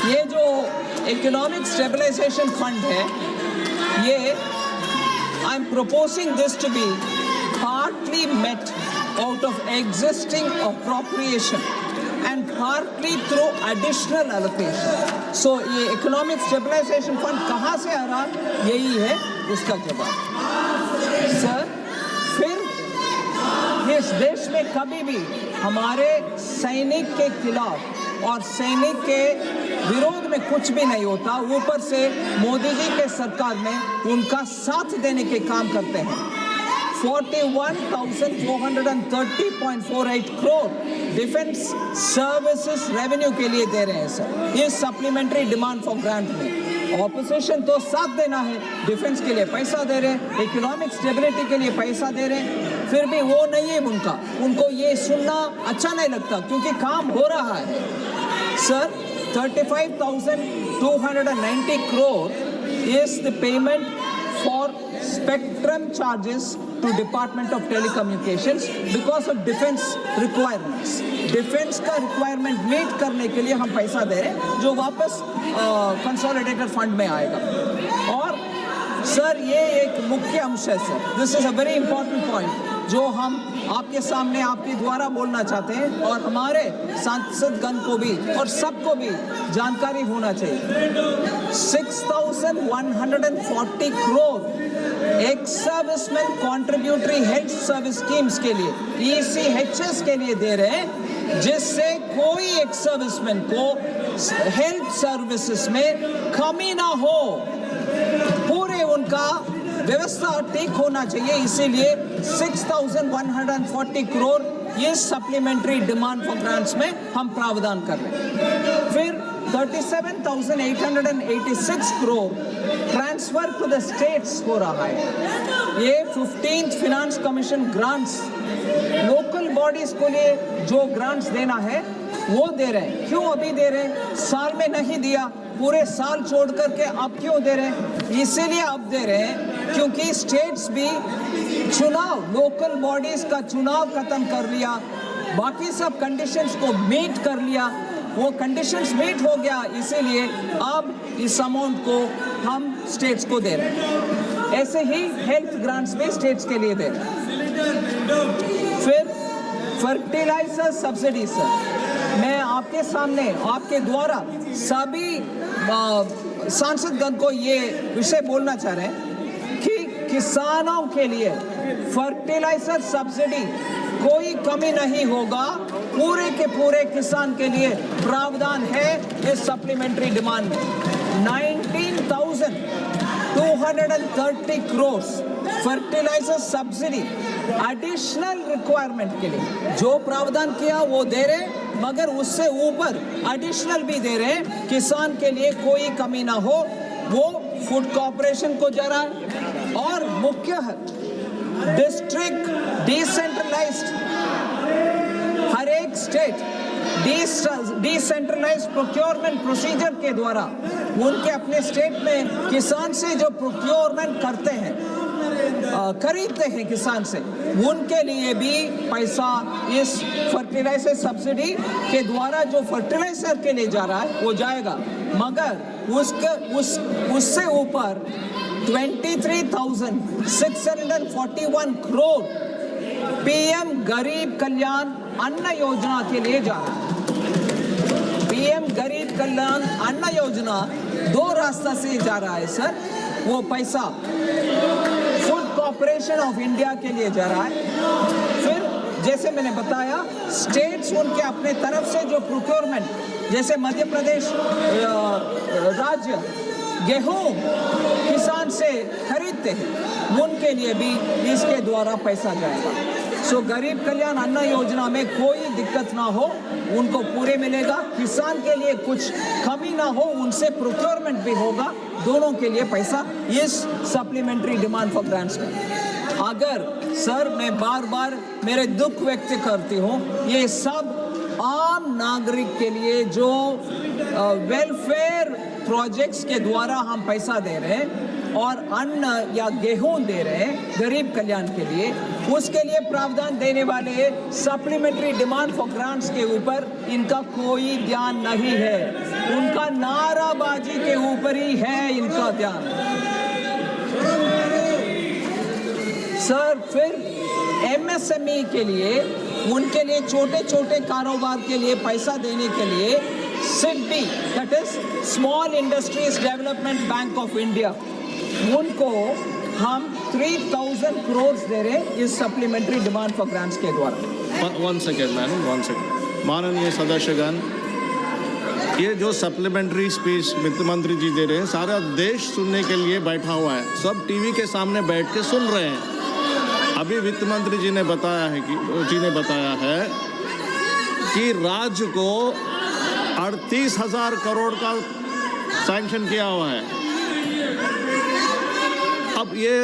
ये जो economic stabilization fund है, ये I am proposing this to be partly met out of existing appropriation and partly through additional allocation. So ये economic stabilization fund कहाँ से आ रहा, यही है उसका जवाब। सर, फिर इस देश में कभी भी हमारे सैनिक के खिलाफ और सैनिक के विरोध में कुछ भी नहीं होता, ऊपर से मोदी जी के सरकार में उनका साथ देने के काम करते हैं। 41,430.48 करोड़ डिफेंस सर्विसेज रेवेन्यू के लिए दे रहे हैं सर, ये सप्लीमेंट्री डिमांड फॉर ग्रांट में। ऑपोजिशन तो साथ देना है, डिफेंस के लिए पैसा दे रहे हैं, इकोनॉमिक स्टेबिलिटी के लिए पैसा दे रहे हैं, फिर भी वो नहीं है उनको ये सुनना अच्छा नहीं लगता क्योंकि काम हो रहा है। Sir, 35,290 crore is the payment for spectrum charges to Department of Telecommunications because of defense requirements. Defence का रिक्वायरमेंट मीट करने के लिए हम पैसा दे रहे हैं जो वापस कंसोलिडेटेड फंड में आएगा। और सर, ये एक मुख्य अंश है sir, this is a very important point जो हम आपके सामने आपके द्वारा बोलना चाहते हैं और हमारे सांसदगण को भी और सबको भी जानकारी होना चाहिए। 6,140 crore ex serviceman contributory health service schemes के लिए ECHS के लिए दे रहे हैं, जिससे कोई एक्स सर्विसमैन को हेल्थ सर्विसेज में कमी ना हो, पूरे उनका व्यवस्था ठीक होना चाहिए। इसीलिए 6,140 करोड़ ये सप्लीमेंट्री डिमांड फॉर ग्रांट्स में हम प्रावधान कर रहे हैं। फिर 37,886 crore transfer to the states हो रहा है। ये 15th finance commission grants local bodies को लिए जो ग्रांट्स देना है वो दे रहे हैं। क्यों अभी दे रहे हैं, साल में नहीं दिया, पूरे साल छोड़ करके अब क्यों दे रहे हैं? इसीलिए अब दे रहे हैं क्योंकि स्टेट्स भी चुनाव, लोकल बॉडीज का चुनाव खत्म कर लिया, बाकी सब कंडीशंस को मीट कर लिया, वो कंडीशंस मीट हो गया, इसीलिए अब इस अमाउंट को हम स्टेट्स को दे रहे हैं। ऐसे ही हेल्थ ग्रांट्स भी स्टेट्स के लिए दे रहे हैं। फिर फर्टिलाइजर सब्सिडी सर, मैं आपके सामने आपके द्वारा सभी सांसदगण को ये विषय बोलना चाह रहे हैं कि किसानों के लिए फर्टिलाइजर सब्सिडी कोई कमी नहीं होगा, पूरे के पूरे किसान के लिए प्रावधान है इस सप्लीमेंट्री डिमांड में। 19,230 crore fertiliser subsidy additional requirement के लिए जो प्रावधान किया वो दे रहे, मगर उससे ऊपर एडिशनल भी दे रहे, किसान के लिए कोई कमी ना हो, वो फूड कॉर्पोरेशन को जा रहा है। और मुख्य है डिस्ट्रिक्ट डिसेंट्रलाइज्ड, हर एक स्टेट डिसेंट्रलाइज्ड प्रोक्योरमेंट प्रोसीजर के द्वारा उनके अपने स्टेट में किसान से जो प्रोक्योरमेंट करते हैं, खरीदते हैं किसान से, उनके लिए भी पैसा इस फर्टिलाइजर सब्सिडी के द्वारा जो फर्टिलाइजर के लिए जा रहा है वो जाएगा, मगर उससे ऊपर 23,641 करोड़ PM गरीब कल्याण अन्न योजना के लिए जा रहा है। PM गरीब कल्याण अन्न योजना दो रास्ता से जा रहा है सर, वो पैसा फूड कॉर्पोरेशन ऑफ इंडिया के लिए जा रहा है। फिर जैसे मैंने बताया, स्टेट्स उनके अपने तरफ से जो प्रोक्योरमेंट, जैसे मध्य प्रदेश राज्य गेहूं किसान से खरीदते हैं, उनके लिए भी इसके द्वारा पैसा जाएगा। सो गरीब कल्याण अन्न योजना में कोई दिक्कत ना हो, उनको पूरे मिलेगा, किसान के लिए कुछ कमी ना हो, उनसे प्रोक्योरमेंट भी होगा, दोनों के लिए पैसा इस सप्लीमेंट्री डिमांड फॉर ग्रांट्स में। अगर सर, मैं बार बार मेरे दुख व्यक्त करती हूँ, ये सब आम नागरिक के लिए जो वेलफेयर प्रोजेक्ट्स के द्वारा हम पैसा दे रहे हैं, और अन्न या गेहूं दे रहे हैं गरीब कल्याण के लिए, उसके लिए प्रावधान देने वाले सप्लीमेंट्री डिमांड फॉर ग्रांट्स के ऊपर इनका कोई ध्यान नहीं है। उनका नाराबाजी के ऊपर ही है इनका ध्यान। सर, फिर MSME के लिए, उनके लिए छोटे छोटे कारोबार के लिए पैसा देने के लिए SIDBI, that is small industries development bank of India, उनको हम 3000 करोड़ दे रहे इस सप्लीमेंट्री डिमांड फॉर ग्रांट्स के द्वारा। One second madam, one second. माननीय सदस्यगण, ये जो सप्लीमेंट्री स्पीच वित्त मंत्री जी दे रहे हैं, सारा देश सुनने के लिए बैठा हुआ है, सब टीवी के सामने बैठ के सुन रहे हैं। अभी वित्त मंत्री जी ने बताया है कि राज्य को 38,000 करोड़ का सैंक्शन किया हुआ है। अब ये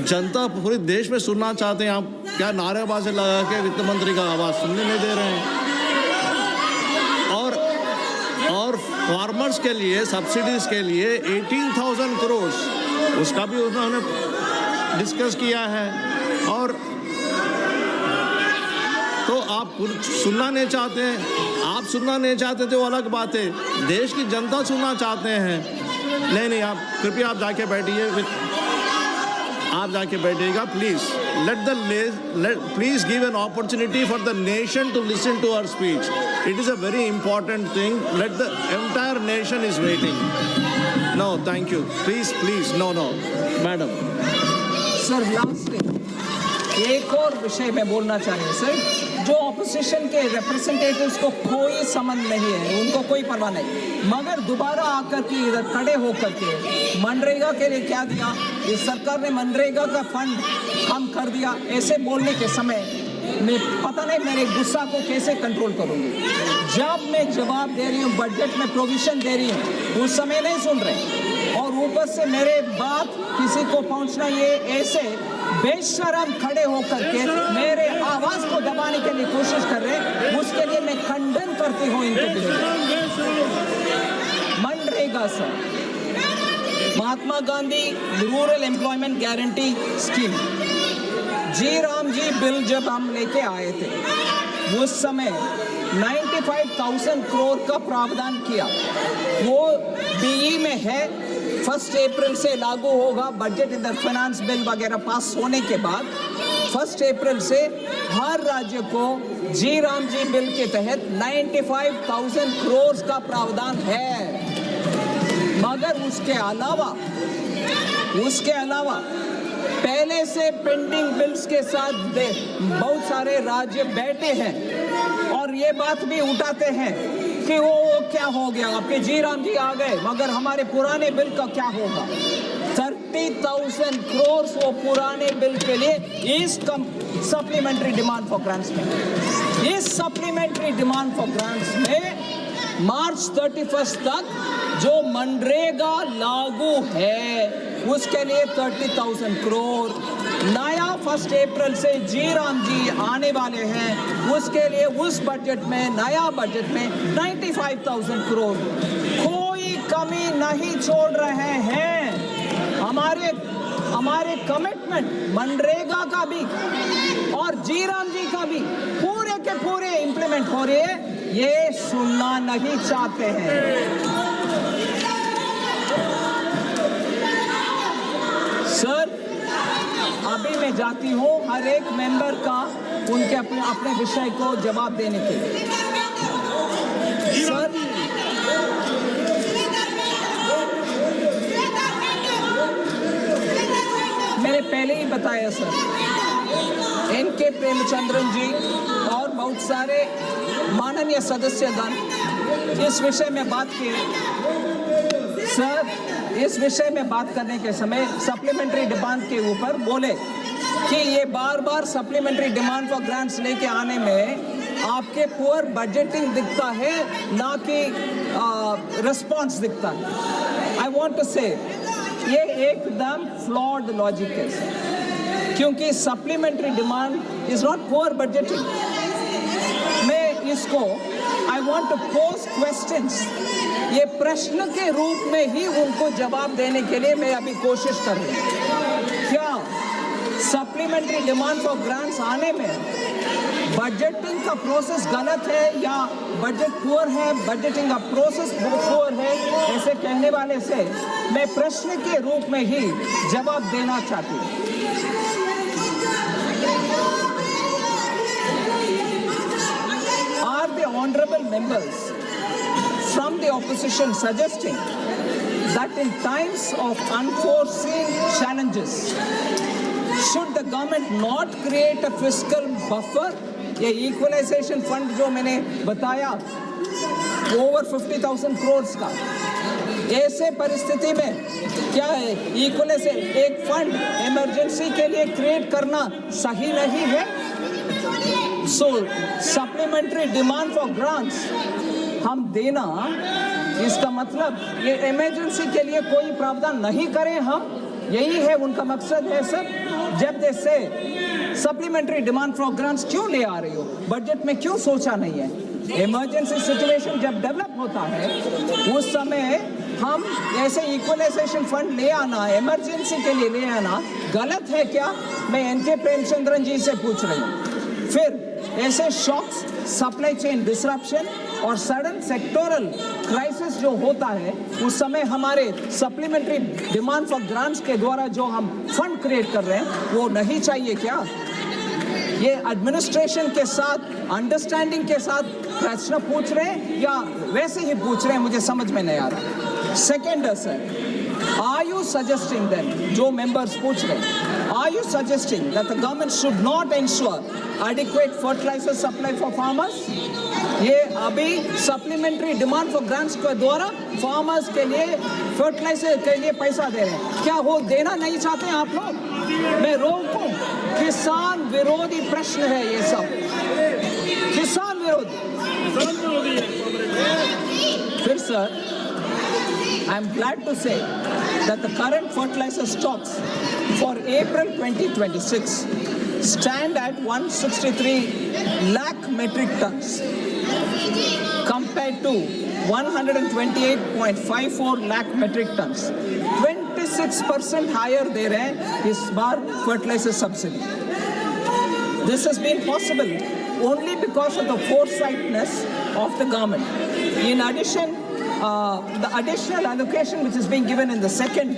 जनता पूरे देश में सुनना चाहते हैं, आप क्या नारेबाजी लगा के वित्त मंत्री का आवाज़ सुनने नहीं दे रहे हैं? और फार्मर्स के लिए सब्सिडीज के लिए 18,000 करोड़ उसका भी उन्होंने डिस्कस किया है। और तो आप सुनना नहीं चाहते हैं, आप सुनना नहीं चाहते तो अलग बात है, देश की जनता सुनना चाहते हैं। नहीं, आप कृपया आप जाके बैठिए, आप जाके बैठिएगा please. Please give an opportunity for the nation to listen to our speech. It is a very important thing. Let the entire nation is waiting. No, thank you. Please, no madam. Sir, lastly एक और विषय में बोलना चाहिए sir, जो opposition के representatives को कोई संबंध नहीं है, उनको कोई परवाह नहीं, मगर दोबारा आकर के इधर खड़े होकर के मनरेगा के लिए क्या दिया, इस सरकार ने मनरेगा का फंड कम कर दिया, ऐसे बोलने के समय मैं पता नहीं मेरे गुस्सा को कैसे कंट्रोल करूंगी। जब मैं जवाब दे रही हूँ, बजट में प्रोविजन दे रही हूँ, उस समय नहीं सुन रहे, और ऊपर से मेरे बात किसी को पहुंचना, ये ऐसे बेशरम खड़े होकर के मेरे आवाज को दबाने के लिए कोशिश कर रहे हैं। उसके लिए मैं खंडन करती हूँ इनको। मनरेगा sir, Mahatma Gandhi rural employment guarantee scheme, G RAM G bill जब हम लेके आए थे, उस समय 95,000 करोड़ का प्रावधान किया। वो BE में है, 1 अप्रैल से लागू होगा। बजट इधर फाइनेंस बिल वगैरह पास होने के बाद 1 अप्रैल से हर राज्य को जी राम जी बिल के तहत 95,000 करोड़ का प्रावधान है। मगर उसके अलावा पहले से पेंडिंग बिल्स के साथ बहुत सारे राज्य बैठे हैं और ये बात भी उठाते हैं कि वो क्या हो गया, आपके जी राम जी आ गए, मगर हमारे पुराने बिल का क्या होगा। 30,000 करोड़ वो पुराने बिल के लिए इस सप्लीमेंट्री डिमांड फॉर ग्रांट्स में, इस सप्लीमेंट्री डिमांड फॉर ग्रांट्स में मार्च 31 तक जो मनरेगा लागू है उसके लिए 30,000 करोड़, नया 1 अप्रैल से जी राम जी आने वाले हैं, उसके लिए उस बजट में, नया बजट में 95,000 करोड़, कोई कमी नहीं छोड़ रहे हैं। हमारे कमिटमेंट मनरेगा का भी और जी राम जी का भी पूरे के पूरे इंप्लीमेंट हो रहे हैं, ये सुनना नहीं चाहते हैं। सर, अभी मैं जाती हूँ हर एक मेंबर का उनके अपने विषय को जवाब देने के लिए। सर, मैंने पहले ही बताया सर, NK प्रेमचंद्रन जी और बहुत सारे माननीय सदस्यगण इस विषय में बात किए। सर, इस विषय में बात करने के समय सप्लीमेंट्री डिमांड के ऊपर बोले कि ये बार बार सप्लीमेंट्री डिमांड फॉर ग्रांट्स लेके आने में आपके पुअर बजटिंग दिखता है, ना कि रिस्पॉन्स दिखता है। आई वॉन्ट टू से ये एकदम फ्लॉड लॉजिक है सर, क्योंकि supplementary demand is not poor budgeting. मैं इसको I want to pose questions. ये प्रश्न के रूप में ही उनको जवाब देने के लिए मैं अभी कोशिश कर रही हूँ। क्या सप्लीमेंट्री डिमांड फॉर ग्रांट्स आने में बजटिंग का प्रोसेस गलत है या बजट पुअर है, बजटिंग का प्रोसेस पुअर है, ऐसे कहने वाले से मैं प्रश्न के रूप में ही जवाब देना चाहती हूँ। Are the honorable members from the opposition suggesting that in times of unforeseen challenges, should the government not create a fiscal buffer? ये इक्वलाइजेशन फंड जो मैंने बताया ओवर 50,000 करोड़ का, ऐसे परिस्थिति में क्या है इक्वलाइजेशन एक फंड इमरजेंसी के लिए क्रिएट करना सही नहीं है? सो सप्लीमेंट्री डिमांड फॉर ग्रांट्स हम देना, इसका मतलब ये इमरजेंसी के लिए कोई प्रावधान नहीं करें हम, यही है उनका मकसद है सर। जब जैसे सप्लीमेंट्री डिमांड फॉर ग्रांट्स क्यों ले आ रही हो, बजट में क्यों सोचा नहीं है? इमरजेंसी सिचुएशन जब डेवलप होता है उस समय हम ऐसे इक्वलाइजेशन फंड ले आना, इमरजेंसी के लिए ले आना गलत है क्या? मैं एनके प्रेमचंद्रन जी से पूछ रही हूँ। फिर ऐसे शॉक्स, सप्लाई चेन डिसरप्शन और सडन सेक्टोरल क्राइसिस जो होता है उस समय हमारे सप्लीमेंट्री डिमांड फॉर ग्रांट्स के द्वारा जो हम फंड क्रिएट कर रहे हैं वो नहीं चाहिए क्या? ये एडमिनिस्ट्रेशन के साथ अंडरस्टैंडिंग के साथ प्रश्न पूछ रहे हैं या वैसे ही पूछ रहे हैं, मुझे समझ में नहीं आ रहा। Second sir, are you suggesting then, जो मेंबर्स पूछ रहे हैं, are you suggesting that the government should not ensure adequate fertilizer supply for farmers? ये अभी सप्लीमेंट्री डिमांड फॉर ग्रांट्स के द्वारा फार्मर्स के लिए फर्टिलाइजर के लिए पैसा दे रहे हैं, क्या वो देना नहीं चाहते हैं आप लोग? मैं रोकूं, किसान विरोधी प्रश्न है ये सब, किसान विरोधी। फिर sir, I am glad to say that the current fertilizer stocks for April 2026 stand at 163 lakh metric tons compared to 128.54 lakh metric tons. 26% higher दे रहे हैं इस बार fertilizer subsidy. This has been possible only because of the foresightness of the government. In addition, the additional allocation which is being given in the second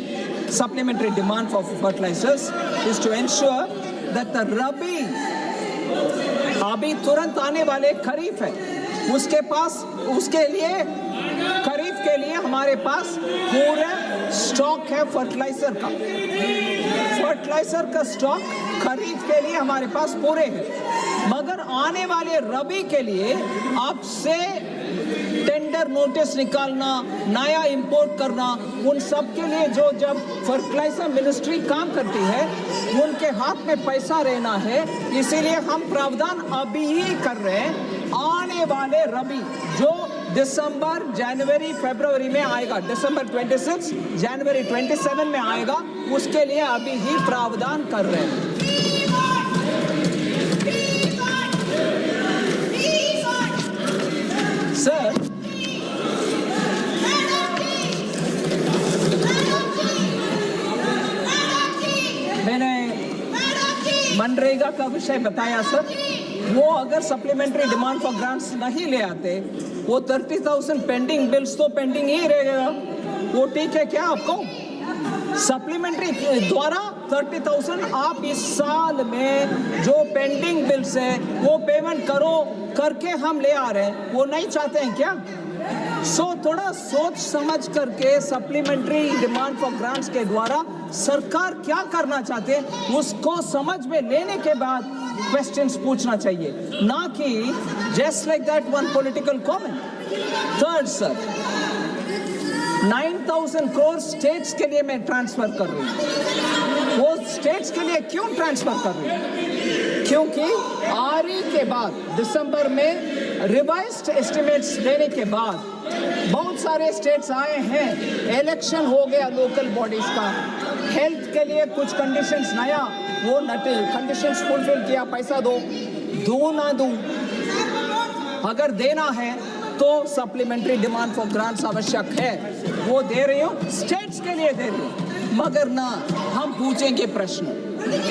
supplementary demand for fertilizers is to ensure that the Rabi, अभी तुरंत आने वाले खरीफ है, उसके पास, उसके लिए खरीफ के लिए हमारे पास पूरा स्टॉक है फर्टिलाइजर का। फर्टिलाइजर का स्टॉक खरीफ के लिए हमारे पास पूरे हैं, मगर आने वाले रबी के लिए आपसे टेंडर नोटिस निकालना, नया इंपोर्ट करना, उन सब के लिए जो जब फर्टिलाइजर मिनिस्ट्री काम करती है उनके हाथ में पैसा रहना है, इसीलिए हम प्रावधान अभी ही कर रहे हैं। आने वाले रबी जो दिसंबर, जनवरी, फरवरी में आएगा, दिसंबर 26, जनवरी 27 में आएगा, उसके लिए अभी ही प्रावधान कर रहे हैं। सर, मैंने मनरेगा का विषय बताया सर, वो अगर सप्लीमेंट्री डिमांड फॉर ग्रांट्स नहीं ले आते, वो 30,000 पेंडिंग बिल्स तो पेंडिंग ही रहेगा। वो ठीक है क्या आपको? सप्लीमेंट्री द्वारा 30,000 आप इस साल में जो पेंडिंग बिल्स है वो पेमेंट करके हम ले आ रहे हैं, वो नहीं चाहते हैं क्या? थोड़ा सोच समझ करके सप्लीमेंट्री डिमांड फॉर ग्रांट्स के द्वारा सरकार क्या करना चाहते हैं उसको समझ में लेने के बाद क्वेश्चंस पूछना चाहिए, ना कि just like that one political comment. Third sir, 9,000 crore states के लिए मैं ट्रांसफर कर रही हूँ। वो स्टेट्स के लिए क्यों ट्रांसफर कर रही हूँ? क्योंकि आरई के बाद दिसंबर में रिवाइज्ड एस्टिमेट्स देने के बाद बहुत सारे स्टेट्स आए हैं, इलेक्शन हो गया लोकल बॉडीज का, हेल्थ के लिए कुछ कंडीशंस नया, वो कंडीशंस फुलफिल किया, पैसा दो ना दो, अगर देना है तो सप्लीमेंट्री डिमांड फॉर ग्रांट्स आवश्यक है, वो दे रही हूँ, स्टेट्स के लिए दे रही हूँ, मगर ना हम पूछेंगे प्रश्न।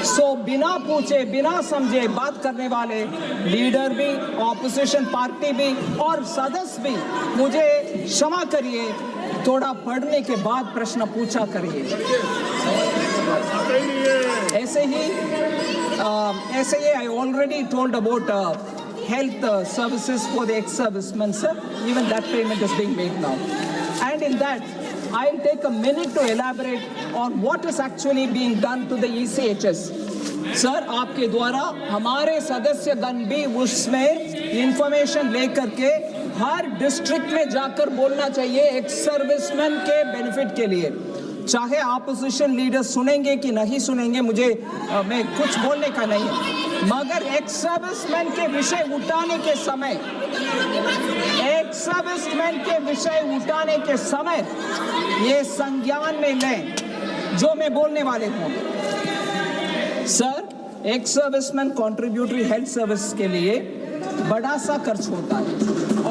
सो बिना पूछे बिना समझे बात करने वाले लीडर भी, ऑपोजिशन पार्टी भी और सदस्य भी, मुझे क्षमा करिए, थोड़ा पढ़ने के बाद प्रश्न पूछा करिए। ऐसे ही I already told about health services for the ex-servicemen, sir. Even that payment is being made now. And in that, I'll take a minute to elaborate on what is actually being done to the ECHS. Sir, आपके द्वारा हमारे सदस्यगण भी उसमें information लेकर के हर district में जाकर बोलना चाहिए एक्स सर्विसमैन के बेनिफिट के लिए। चाहे ऑपोजिशन लीडर सुनेंगे कि नहीं सुनेंगे, मुझे मैं कुछ बोलने का नहीं है, मगर एक्स सर्विसमैन के विषय उठाने के समय ये संज्ञान में लें जो मैं बोलने वाले हूँ। Sir, ex serviceman contributory health service के लिए बड़ा सा खर्च होता है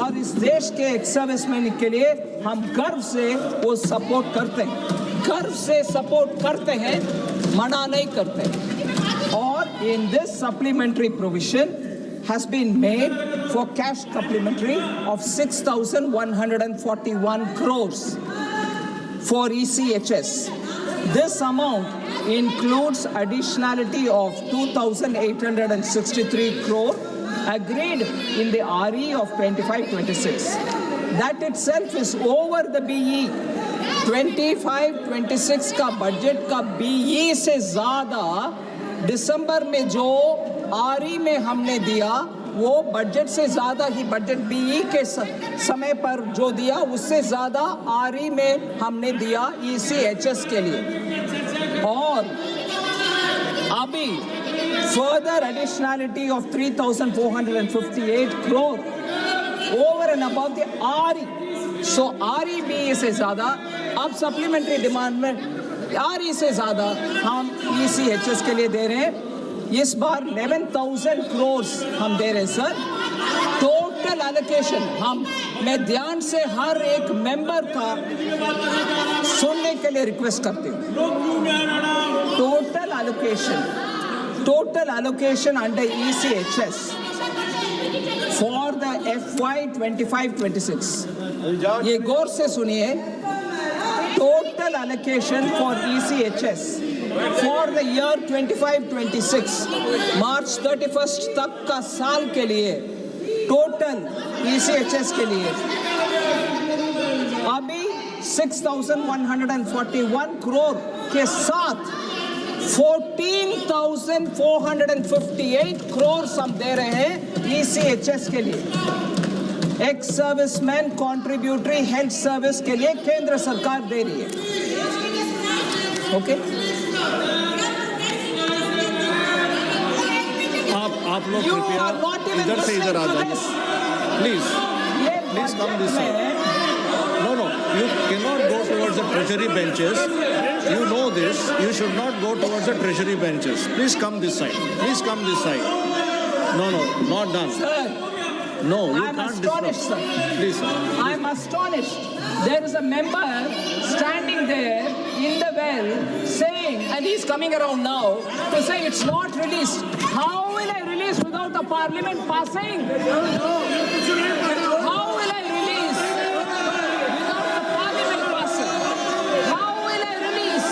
और इस देश के एक्स सर्विसमैन के लिए हम गर्व से वो सपोर्ट करते हैं, मना नहीं करते। और in this supplementary provision has been made for cash supplementary of 6,141 crores for ECHS. This amount includes additionality of 2,863 crore agreed in the RE of 25-26. That itself is over the BE 25-26 का budget का BE से ज्यादा दिसंबर में जो आरई में हमने दिया वो बजट से ज़्यादा ही, बजट बीई के समय पर जो दिया उससे ज़्यादा आरई में हमने दिया ECHS के लिए। और अभी further additionality of 3,458 crore over and above the RE. So RE BE से ज़्यादा अब सप्लीमेंट्री डिमांड में आरई से ज़्यादा हम ECHS के लिए दे रहे हैं। इस बार 11,000 crores हम दे रहे हैं सर। टोटल एलोकेशन मैं ध्यान से हर एक मेंबर का सुनने के लिए रिक्वेस्ट करती हूँ। Total allocation under ECHS for the FY 25-26, ये गौर से सुनिए। Total allocation for ECHS for the year 25-26 March 31st तक का साल के लिए टोटल ECHS के लिए अभी 6,141 crore के साथ 14,458 crores हम दे रहे हैं ECHS के लिए। Ex serviceman contributory health service के लिए केंद्र सरकार दे रही है। ओके, आप लोग कृपया इधर से इधर आ जाइए, please come this side. No, you cannot go towards the treasury benches. You know this. You should not go towards the treasury benches. Please come this side. No, not done. Sir, no, you I'm can't astonished, disrupt. sir. Please, sir. I'm astonished. There is a member standing there in the well saying, and he's coming around now to say it's not released. How will I release without the parliament passing? How will I release without the parliament passing? How will I release?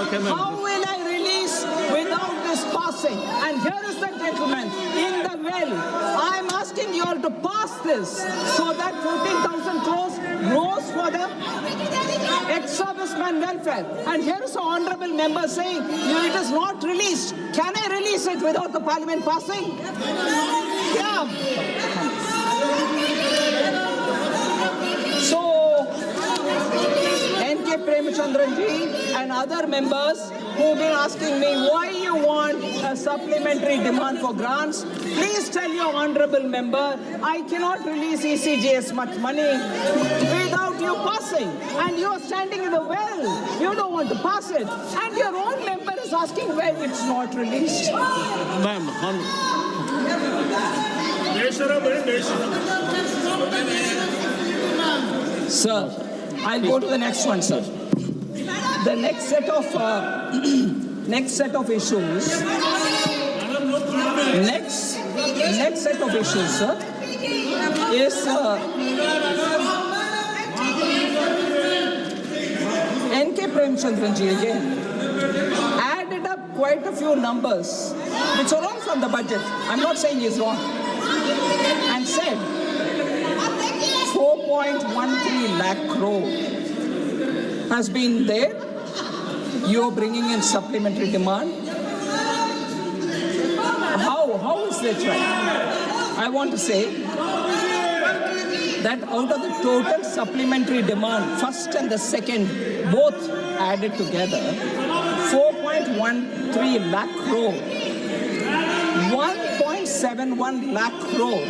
Okay, ma'am. How will I release without this passing? And here is the gentleman in the well. I'm asking you all to pass this so that 14,000 crores goes for the ex-serviceman welfare. And here is the honorable member saying it is not released. Can I release it without the parliament passing? Yeah. So, N.K. Premchandran ji and other members who've been asking me why you want a supplementary demand for grants, please tell your honorable member I cannot release ECGS much money without you passing. And you're standing in the well. You don't want to pass it. And your own member is asking why it's not released. Ma'am, Sir, I'll go to the next one, sir. The next set of issues. Next set of issues, sir, is N.K. Premchandran ji again added up quite a few numbers which are all from the budget. I'm not saying he's wrong. And said 4.13 lakh crore has been there. You're bringing in supplementary demand. How is that right? I want to say that out of the total supplementary demand, first and the second, both added together, 4.13 lakh crore, 1.71 lakh crore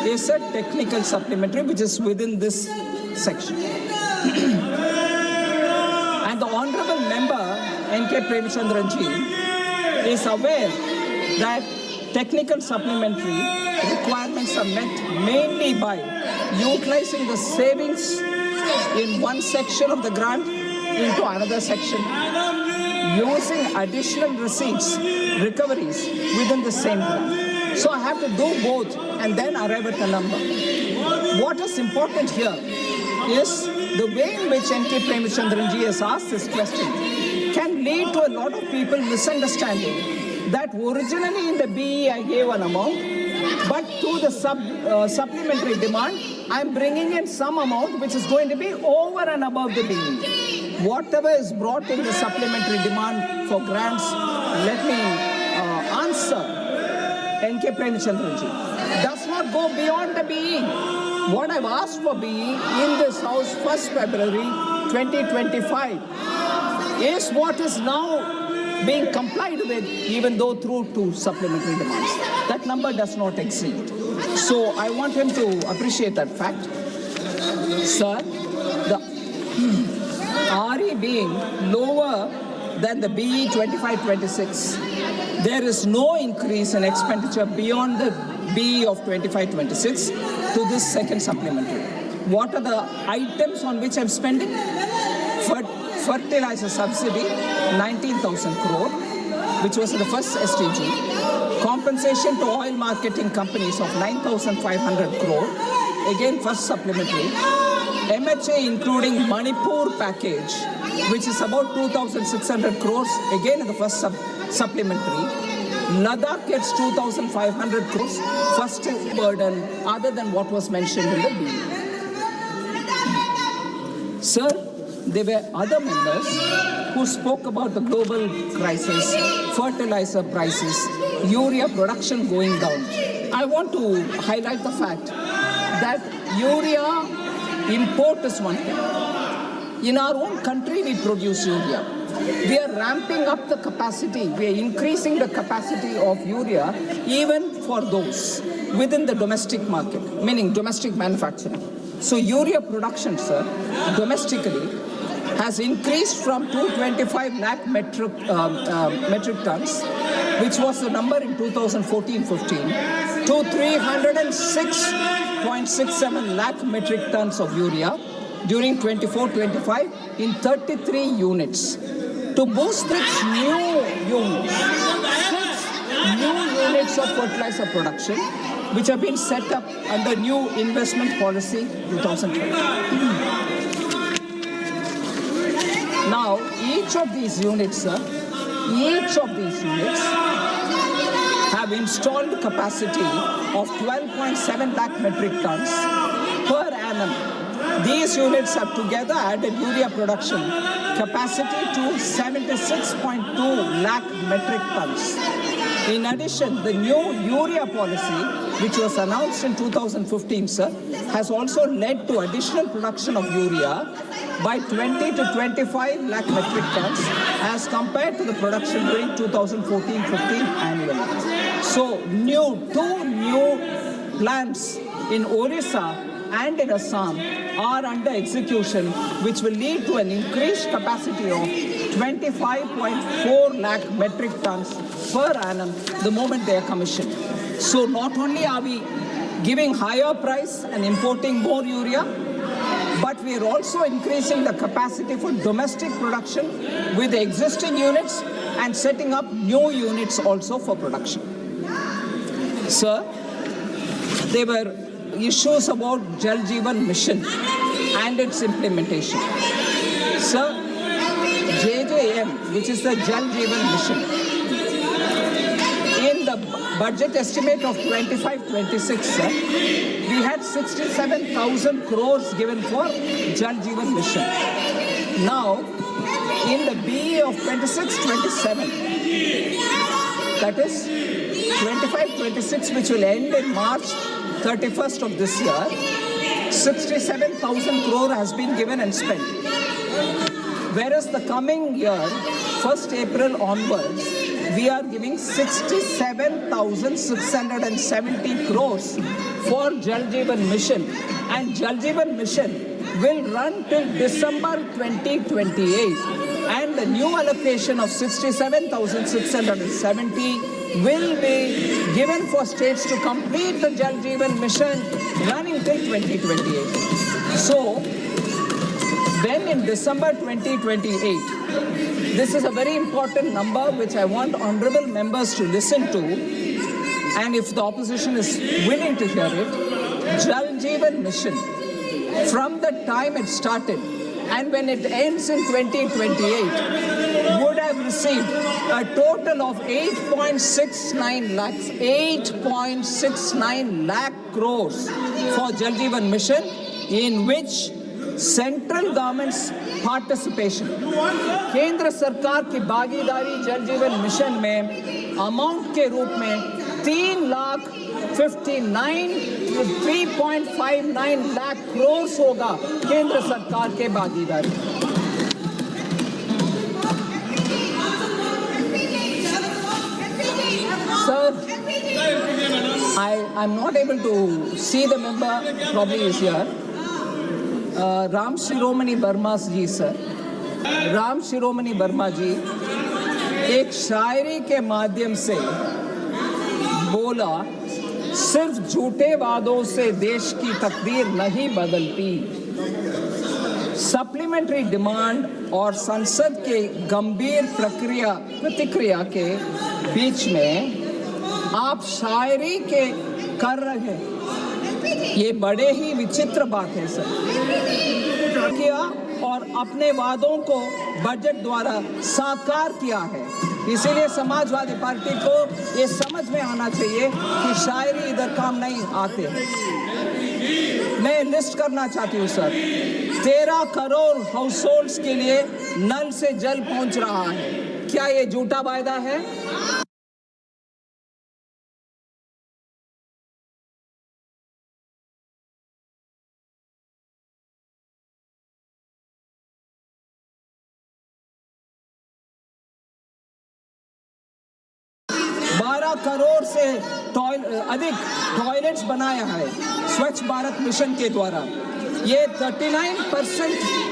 is a technical supplementary which is within this section. And the Honorable Member N.K. Premchandran ji is aware that technical supplementary requirements are met mainly by utilizing the savings in one section of the grant into another section, using additional receipts, recoveries within the same grant. So I have to do both and then arrive at the number. What is important here is the way in which N.K. Premchandran ji has asked this question can lead to a lot of people misunderstanding that originally in the BE I gave an amount, but to the supplementary demand, I'm bringing in some amount which is going to be over and above the BE. Whatever is brought in the supplementary demand for grants, let me answer N.K. Premchandran ji, does not go beyond the BE. What I've asked for BE in this House 1st February 2025 is what is now being complied with, even though through two supplementary demands. That number does not exceed. So I want him to appreciate that fact. Sir, the RE being lower than the BE 25-26, there is no increase in expenditure beyond the BE of 25-26 to this second supplementary. What are the items on which I'm spending? Fertilizer subsidy, 19,000 crore, which was the first STG. Compensation to oil marketing companies of 9,500 crore, again first supplementary. MHA including Manipur package, which is about 2,600 crores, again in the first supplementary. Ladakh gets 2,500 crores, first burden other than what was mentioned in the bill. Sir, there were other members who spoke about the global crisis, fertilizer prices, urea production going down. I want to highlight the fact that urea import is one thing. In our own country, we produce urea. We are ramping up the capacity. We are increasing the capacity of urea even for those within the domestic market, meaning domestic manufacturing. So urea production, sir, domestically has increased from 225 lakh metric tons, which was the number in 2014-15, to 306.67 lakh metric tons of urea during 24-25 in 33 units. To boost its new units of fertilizer production, which have been set up under new investment policy 2012. Now, each of these units have installed capacity of 12.7 lakh metric tons per annum. These units have together added urea production capacity to 76.2 lakh metric tons. In addition, the new urea policy, which was announced in 2015, sir, has also led to additional production of urea by 20 to 25 lakh metric tons as compared to the production during 2014-15 annually. So, two new plants in Orissa and in Assam are under execution, which will lead to an increased capacity of 25.4 lakh metric tons per annum the moment they are commissioned. So not only are we giving higher price and importing more urea, but we are also increasing the capacity for domestic production with the existing units and setting up new units also for production. Sir, there were issues about Jal Jeevan Mission and its implementation. Sir, JJM, which is the Jal Jeevan Mission, in the budget estimate of 25-26, sir, we had 67,000 crores given for Jal Jeevan Mission. Now, in the BE of 26-27, that is 25-26, which will end in March 31st of this year, 67,000 crore has been given and spent. Whereas the coming year, 1st April onwards, we are giving 67,670 crores for Jal Jeevan Mission. And Jal Jeevan Mission will run till December 2028. And the new allocation of 67,670 will be given for states to complete the Jal Jeevan Mission running till 2028. So, then in December 2028, this is a very important number which I want honorable members to listen to, and if the opposition is willing to hear it, Jal Jeevan Mission, from the time it started and when it ends in 2028, would have received a total of 8.69 lakh crores for Jal Jeevan Mission, in which central governments participation, केंद्र सरकार की भागीदारी जल जीवन mission में amount के रूप में 3.59 लाख करोड़ होगा केंद्र सरकार के भागीदारी. Sir, I'm not able to see the member, probably is here. Ram Shiromani Verma ji, sir, Ram Shiromani Verma ji एक शायरी के माध्यम से बोला, सिर्फ झूठे वादों से देश की तकदीर नहीं बदलती. सप्लीमेंट्री डिमांड और संसद के गंभीर प्रतिक्रिया के बीच में आप शायरी के कर रहे हैं, ये बड़े ही विचित्र बात है सर. किया और अपने वादों को बजट द्वारा साकार किया है. इसीलिए समाजवादी पार्टी को ये समझ में आना चाहिए कि शायरी इधर काम नहीं आते. मैं लिस्ट करना चाहती हूँ सर. 13 करोड़ हाउस होल्ड्स के लिए नल से जल पहुंच रहा है. क्या ये झूठा वायदा है? करोड़ से अधिक टॉयलेट्स बनाया है स्वच्छ भारत मिशन के द्वारा. ये 39%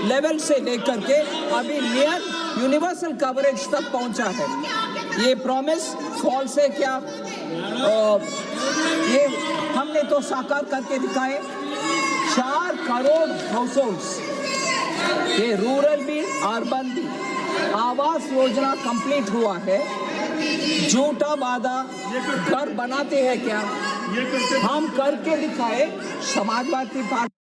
लेवल से लेकर के अभी नियर यूनिवर्सल कवरेज तक पहुंचा है. ये प्रॉमिस फॉल्स है क्या? ये हमने तो साकार करके दिखाए. 4 करोड़ हाउस होल्ड्स, ये रूरल भी अर्बन भी, आवास योजना कंप्लीट हुआ है. झूठा वादा घर बनाते हैं क्या? हम करके दिखाए. समाजवादी पार्टी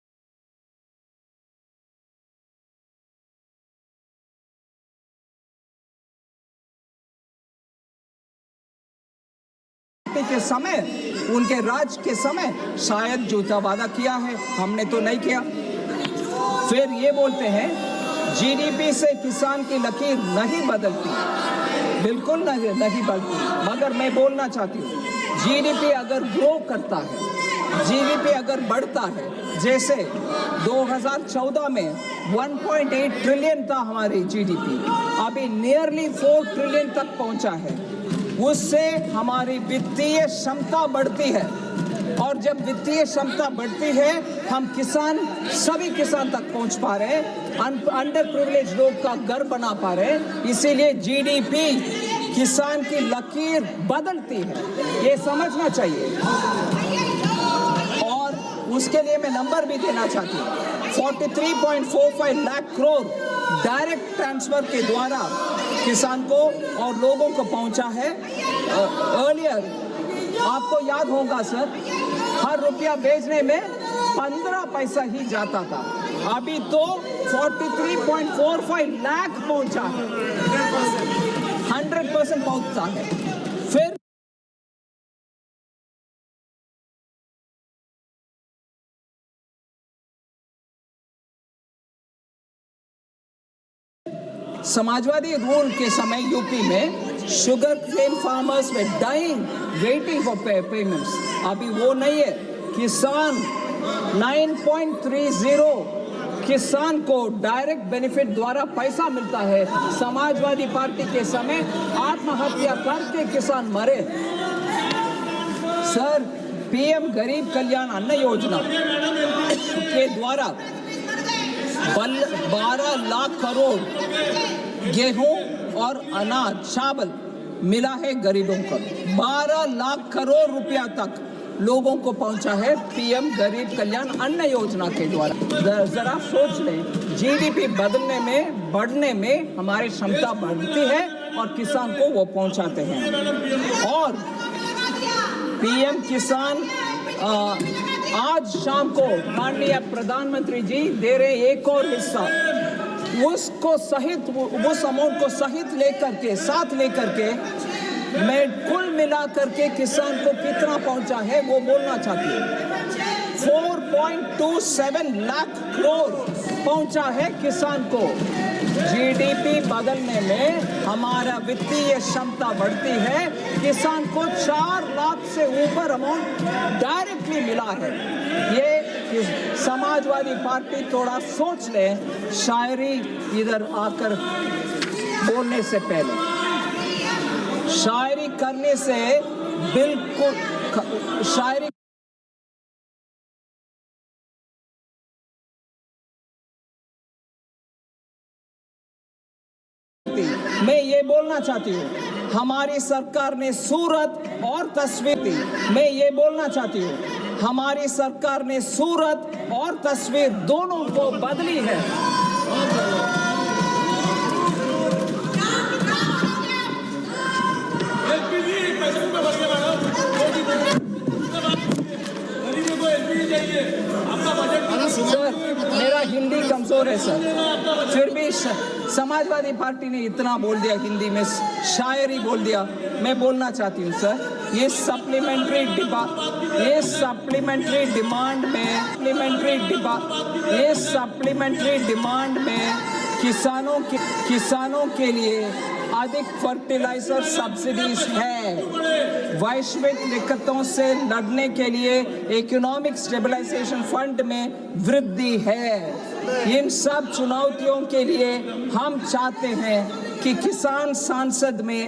के समय, उनके राज के समय शायद झूठा वादा किया है, हमने तो नहीं किया. फिर ये बोलते हैं जीडीपी से किसान की लकीर नहीं बदलती. बिल्कुल नहीं बदलती. मगर मैं बोलना चाहती हूँ, जीडीपी अगर ग्रो करता है, जीडीपी अगर बढ़ता है, जैसे 2014 में 1.8 ट्रिलियन था हमारी जीडीपी, अभी नियरली 4 ट्रिलियन तक पहुंचा है. उससे हमारी वित्तीय क्षमता बढ़ती है. और जब वित्तीय क्षमता बढ़ती है, हम किसान, सभी किसान तक पहुंच पा रहे हैं, अंडर प्रिविलेज लोग का घर बना पा रहे हैं। इसीलिए जीडीपी किसान की लकीर बदलती है, ये समझना चाहिए। और उसके लिए मैं नंबर भी देना चाहती हूँ। 43.45 लाख करोड़ डायरेक्ट ट्रांसफर के द्वारा किसान को और लोगों को पहुंचा है। अर्लियर आपको याद होगा सर, हर रुपया भेजने में 15 पैसा ही जाता था, अभी तो 43.45 लाख पहुंचा है, 100% पहुंचता है। फिर समाजवादी रूल के समय यूपी में शुगर केन फार्मर्स में डाइंग वेटिंग फॉर पेमेंट्स, अभी वो नहीं है। किसान 9.30 किसान को डायरेक्ट बेनिफिट द्वारा पैसा मिलता है। समाजवादी पार्टी के समय आत्महत्या करके किसान मरे। सर, पीएम गरीब कल्याण अन्न योजना के द्वारा 12 लाख करोड़ गेहूं और अनाज चावल मिला है गरीबों को। 12 लाख करोड़ रुपया तक लोगों को पहुंचा है पीएम गरीब कल्याण अन्न योजना के द्वारा। जरा सोच लें, जीडीपी बदलने में, बढ़ने में हमारी क्षमता बढ़ती है और किसान को वो पहुंचाते हैं। और पीएम किसान आज शाम को माननीय प्रधानमंत्री जी दे रहे एक और हिस्सा, उसको सहित, उस अमाउंट को सहित लेकर के, साथ लेकर के मैं कुल मिलाकर के किसान को कितना पहुंचा है वो बोलना चाहती हूँ। 4.27 लाख करोड़ पहुंचा है किसान को। जीडीपी बदलने में हमारा वित्तीय क्षमता बढ़ती है, किसान को 4 लाख से ऊपर अमाउंट डायरेक्टली मिला है। ये समाजवादी पार्टी थोड़ा सोच ले, शायरी इधर आकर बोलने से पहले, शायरी करने से बिल्कुल, शायरी मैं ये बोलना चाहती हूँ, हमारी सरकार ने सूरत और तस्वीर दी। मैं ये बोलना चाहती हूँ, हमारी सरकार ने सूरत और तस्वीर दोनों को बदली है। सर, मेरा हिंदी कमजोर है सर, फिर भी समाजवादी पार्टी ने इतना बोल दिया, हिंदी में शायरी बोल दिया। मैं बोलना चाहती हूँ सर, ये सप्लीमेंट्री डिमांड में किसानों के लिए अधिक फर्टिलाइजर सब्सिडीज है, वैश्विक दिक्कतों से लड़ने के लिए इकोनॉमिक स्टेबलाइजेशन फंड में वृद्धि है। इन सब चुनौतियों के लिए हम चाहते हैं कि किसान सांसद में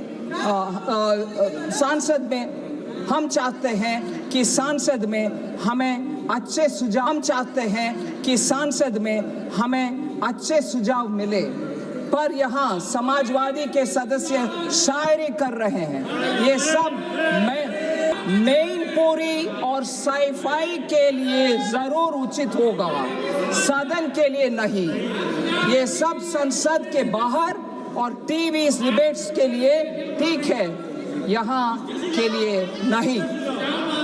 हमें अच्छे सुझाव मिले। पर यहाँ समाजवादी के सदस्य शायरी कर रहे हैं। ये सब मेनपुरी और साइफाई के लिए जरूर उचित होगा, सदन के लिए नहीं। ये सब संसद के बाहर और टीवी डिबेट्स के लिए ठीक है, यहाँ के लिए नहीं।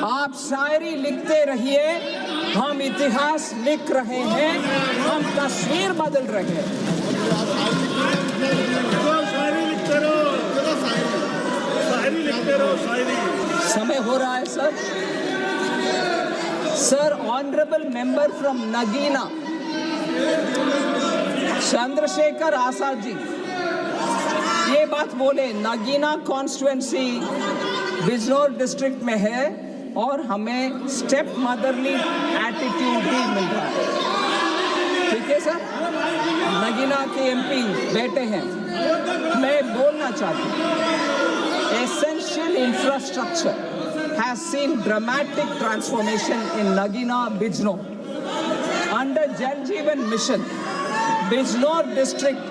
आप शायरी लिखते रहिए, हम इतिहास लिख रहे हैं, हम तस्वीर बदल रहे हैं। समय हो रहा है sir. Sir, honourable member from Nagina Chandrashekhar Azad ji ये बात बोले, नगीना कॉन्स्टिट्यूएंसी बिजनौर डिस्ट्रिक्ट में है और हमें स्टेप मदरली एटीट्यूड भी मिल रहा है। ठीक है सर, नगीना के एमपी बेटे हैं। मैं बोलना चाहती हूँ, essential infrastructure has seen dramatic transformation in Nagina, Bijnor. Under Jal Jeevan Mission, Bijnor district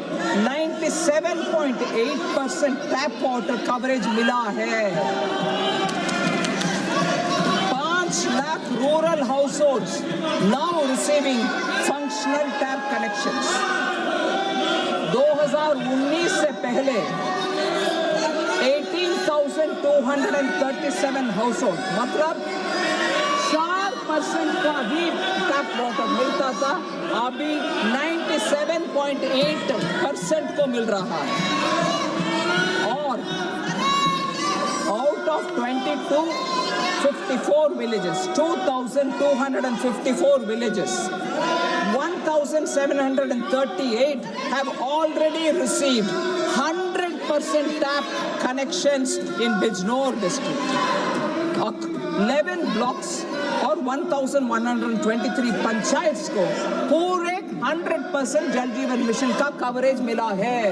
97.8% tap water coverage मिला है. 5 lakh rural households now receiving functional tap connections. 2019 से पहले 18,237 हाउसहोल्ड मतलब 4% का ही टैप वाटर मिलता था, अभी 97.8% को मिल रहा है. और out of 5254 villages, 2,254 villages, 1,738 have already received 100% tap connections in Bijnor district. 11 blocks और 1,123 पंचायत को पूरे 100% जल जीवन मिशन का कवरेज मिला है.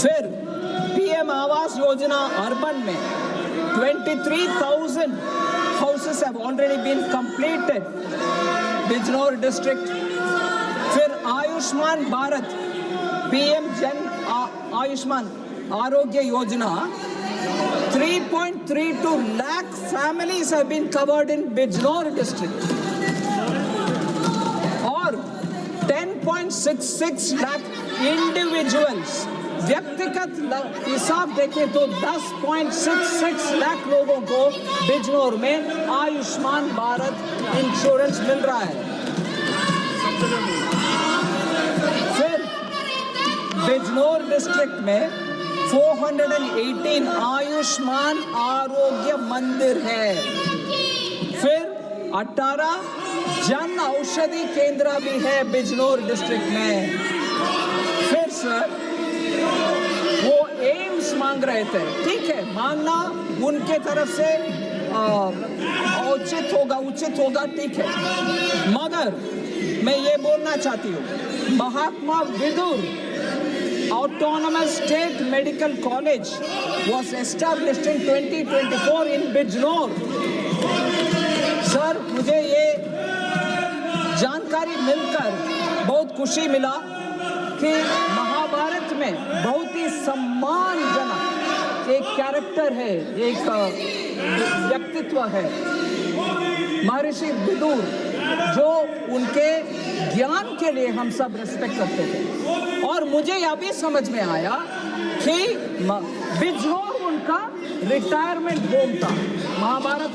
फिर पीएम आवास योजना अर्बन में 23,000 houses have already been completed. Bijnor district. फिर आयुष्मान भारत पीएम जन Ayushman Arogya Yojana 3.32 lakh families have been covered in Bijnor district. और 10.66 lakh individuals व्यक्तिगत हिसाब देखें तो 10.66 लाख लोगों को बिजनौर में आयुष्मान भारत इंश्योरेंस मिल रहा है. फिर बिजनौर डिस्ट्रिक्ट में 418 आयुष्मान आरोग्य मंदिर है. फिर 18 जन औषधि केंद्र भी है बिजनौर डिस्ट्रिक्ट में. फिर सर वो एम्स मांग रहे थे, ठीक है, मांगना उनके तरफ से उचित होगा, ठीक है, मगर मैं ये बोलना चाहती हूँ महात्मा Vidur Autonomous State Medical College was established in 2024 in Bijnor. Sir मुझे ये जानकारी मिलकर बहुत खुशी मिला कि महाभारत में बहुत ही सम्मानजनक एक कैरेक्टर है, एक व्यक्तित्व है महर्षि विदुर, जो उनके ज्ञान के लिए हम सब रिस्पेक्ट करते थे. और मुझे यह भी समझ में आया कि बिजनौर उनका रिटायरमेंट होम था. महाभारत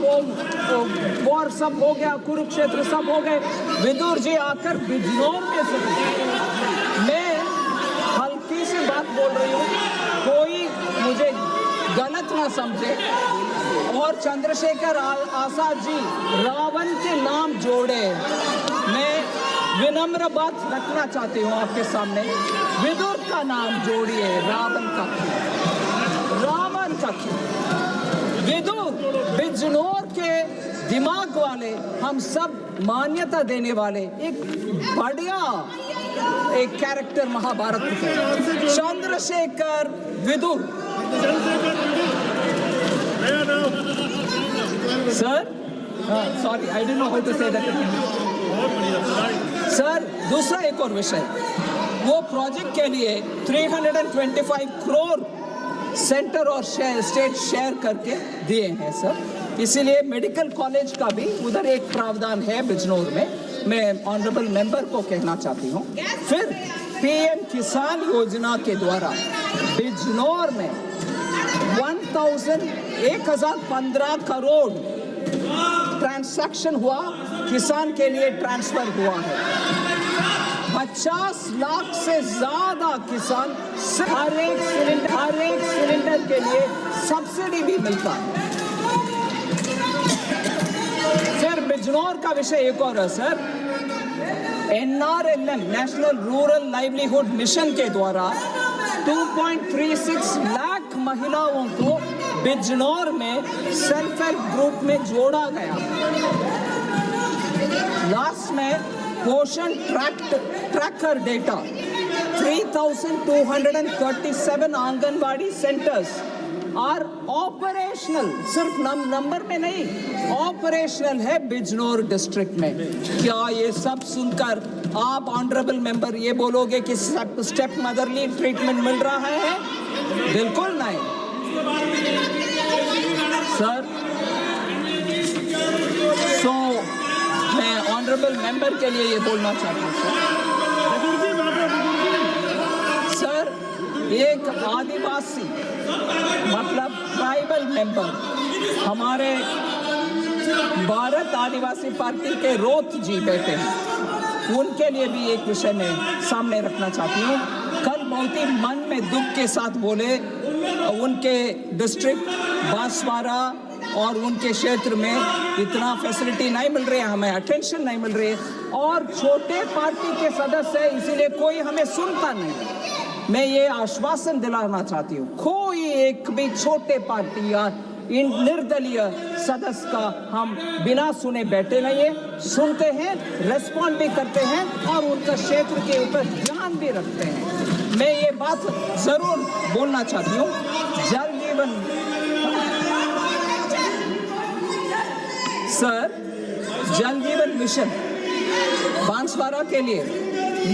वॉर सब हो गया, कुरुक्षेत्र सब हो गए, विदुर जी आकर बिजनौर में से. मैं हल्की सी बात बोल रही हूँ, कोई मुझे गलत ना समझे. और चंद्रशेखर आजाद जी रावण के नाम जोड़े. मैं विनम्र बात रखना चाहती हूँ आपके सामने, विदुर का नाम जोड़िए, रावण का क्यों? विदुर बिजनौर के दिमाग वाले, हम सब मान्यता देने वाले एक बढ़िया एक कैरेक्टर महाभारत में, Chandrashekhar Vidur. Sir sorry, I don't know how to say that. Sir दूसरा एक और विषय, वो प्रोजेक्ट के लिए 325 करोड़ सेंटर और स्टेट शेयर करके दिए हैं सर. इसीलिए मेडिकल कॉलेज का भी उधर एक प्रावधान है बिजनौर में, मैं ऑनरेबल मेंबर को कहना चाहती हूँ. फिर पीएम किसान योजना के द्वारा बिजनौर में 1,015 करोड़ ट्रांसैक्शन हुआ, किसान के लिए ट्रांसफर हुआ है. 50 लाख से ज्यादा किसान हर एक सिलेंडर के लिए सब्सिडी भी मिलता है. फिर बिजनौर का विषय एक और है sir, NRLM national rural livelihood mission के द्वारा 2.36 लाख महिलाओं को बिजनौर में सेल्फ हेल्प ग्रुप में जोड़ा गया. लास्ट में Poshan tracker data 3,237 anganwadi centres are operational, सिर्फ नंबर में नहीं, ऑपरेशनल है बिजनौर डिस्ट्रिक्ट में। क्या ये सब सुनकर आप ऑनरेबल मेंबर ये बोलोगे कि स्टेप मदरली ट्रीटमेंट मिल रहा है? बिल्कुल नहीं सर। सो मैं ऑनरेबल मेंबर के लिए ये बोलना चाहता हूँ सर, एक आदिवासी मतलब ट्राइबल मेंबर हमारे भारत आदिवासी पार्टी के रोत जी बैठे हैं, उनके लिए भी एक विषय में सामने रखना चाहती हूँ। कल बहुत ही मन में दुख के साथ बोले उनके डिस्ट्रिक्ट बांसवाड़ा और उनके क्षेत्र में इतना फैसिलिटी नहीं मिल रही है, हमें अटेंशन नहीं मिल रही है, और छोटे पार्टी के सदस्य है इसीलिए कोई हमें सुनता नहीं। मैं ये आश्वासन दिलाना चाहती हूँ, कोई एक भी छोटे पार्टी या इन निर्दलीय सदस्य का हम बिना सुने बैठे नहीं है, सुनते हैं, रेस्पॉन्ड भी करते हैं और उनका क्षेत्र के ऊपर ध्यान भी रखते हैं। मैं ये बात जरूर बोलना चाहती हूँ। जल जीवन सर, जल जीवन मिशन बांसवाड़ा के लिए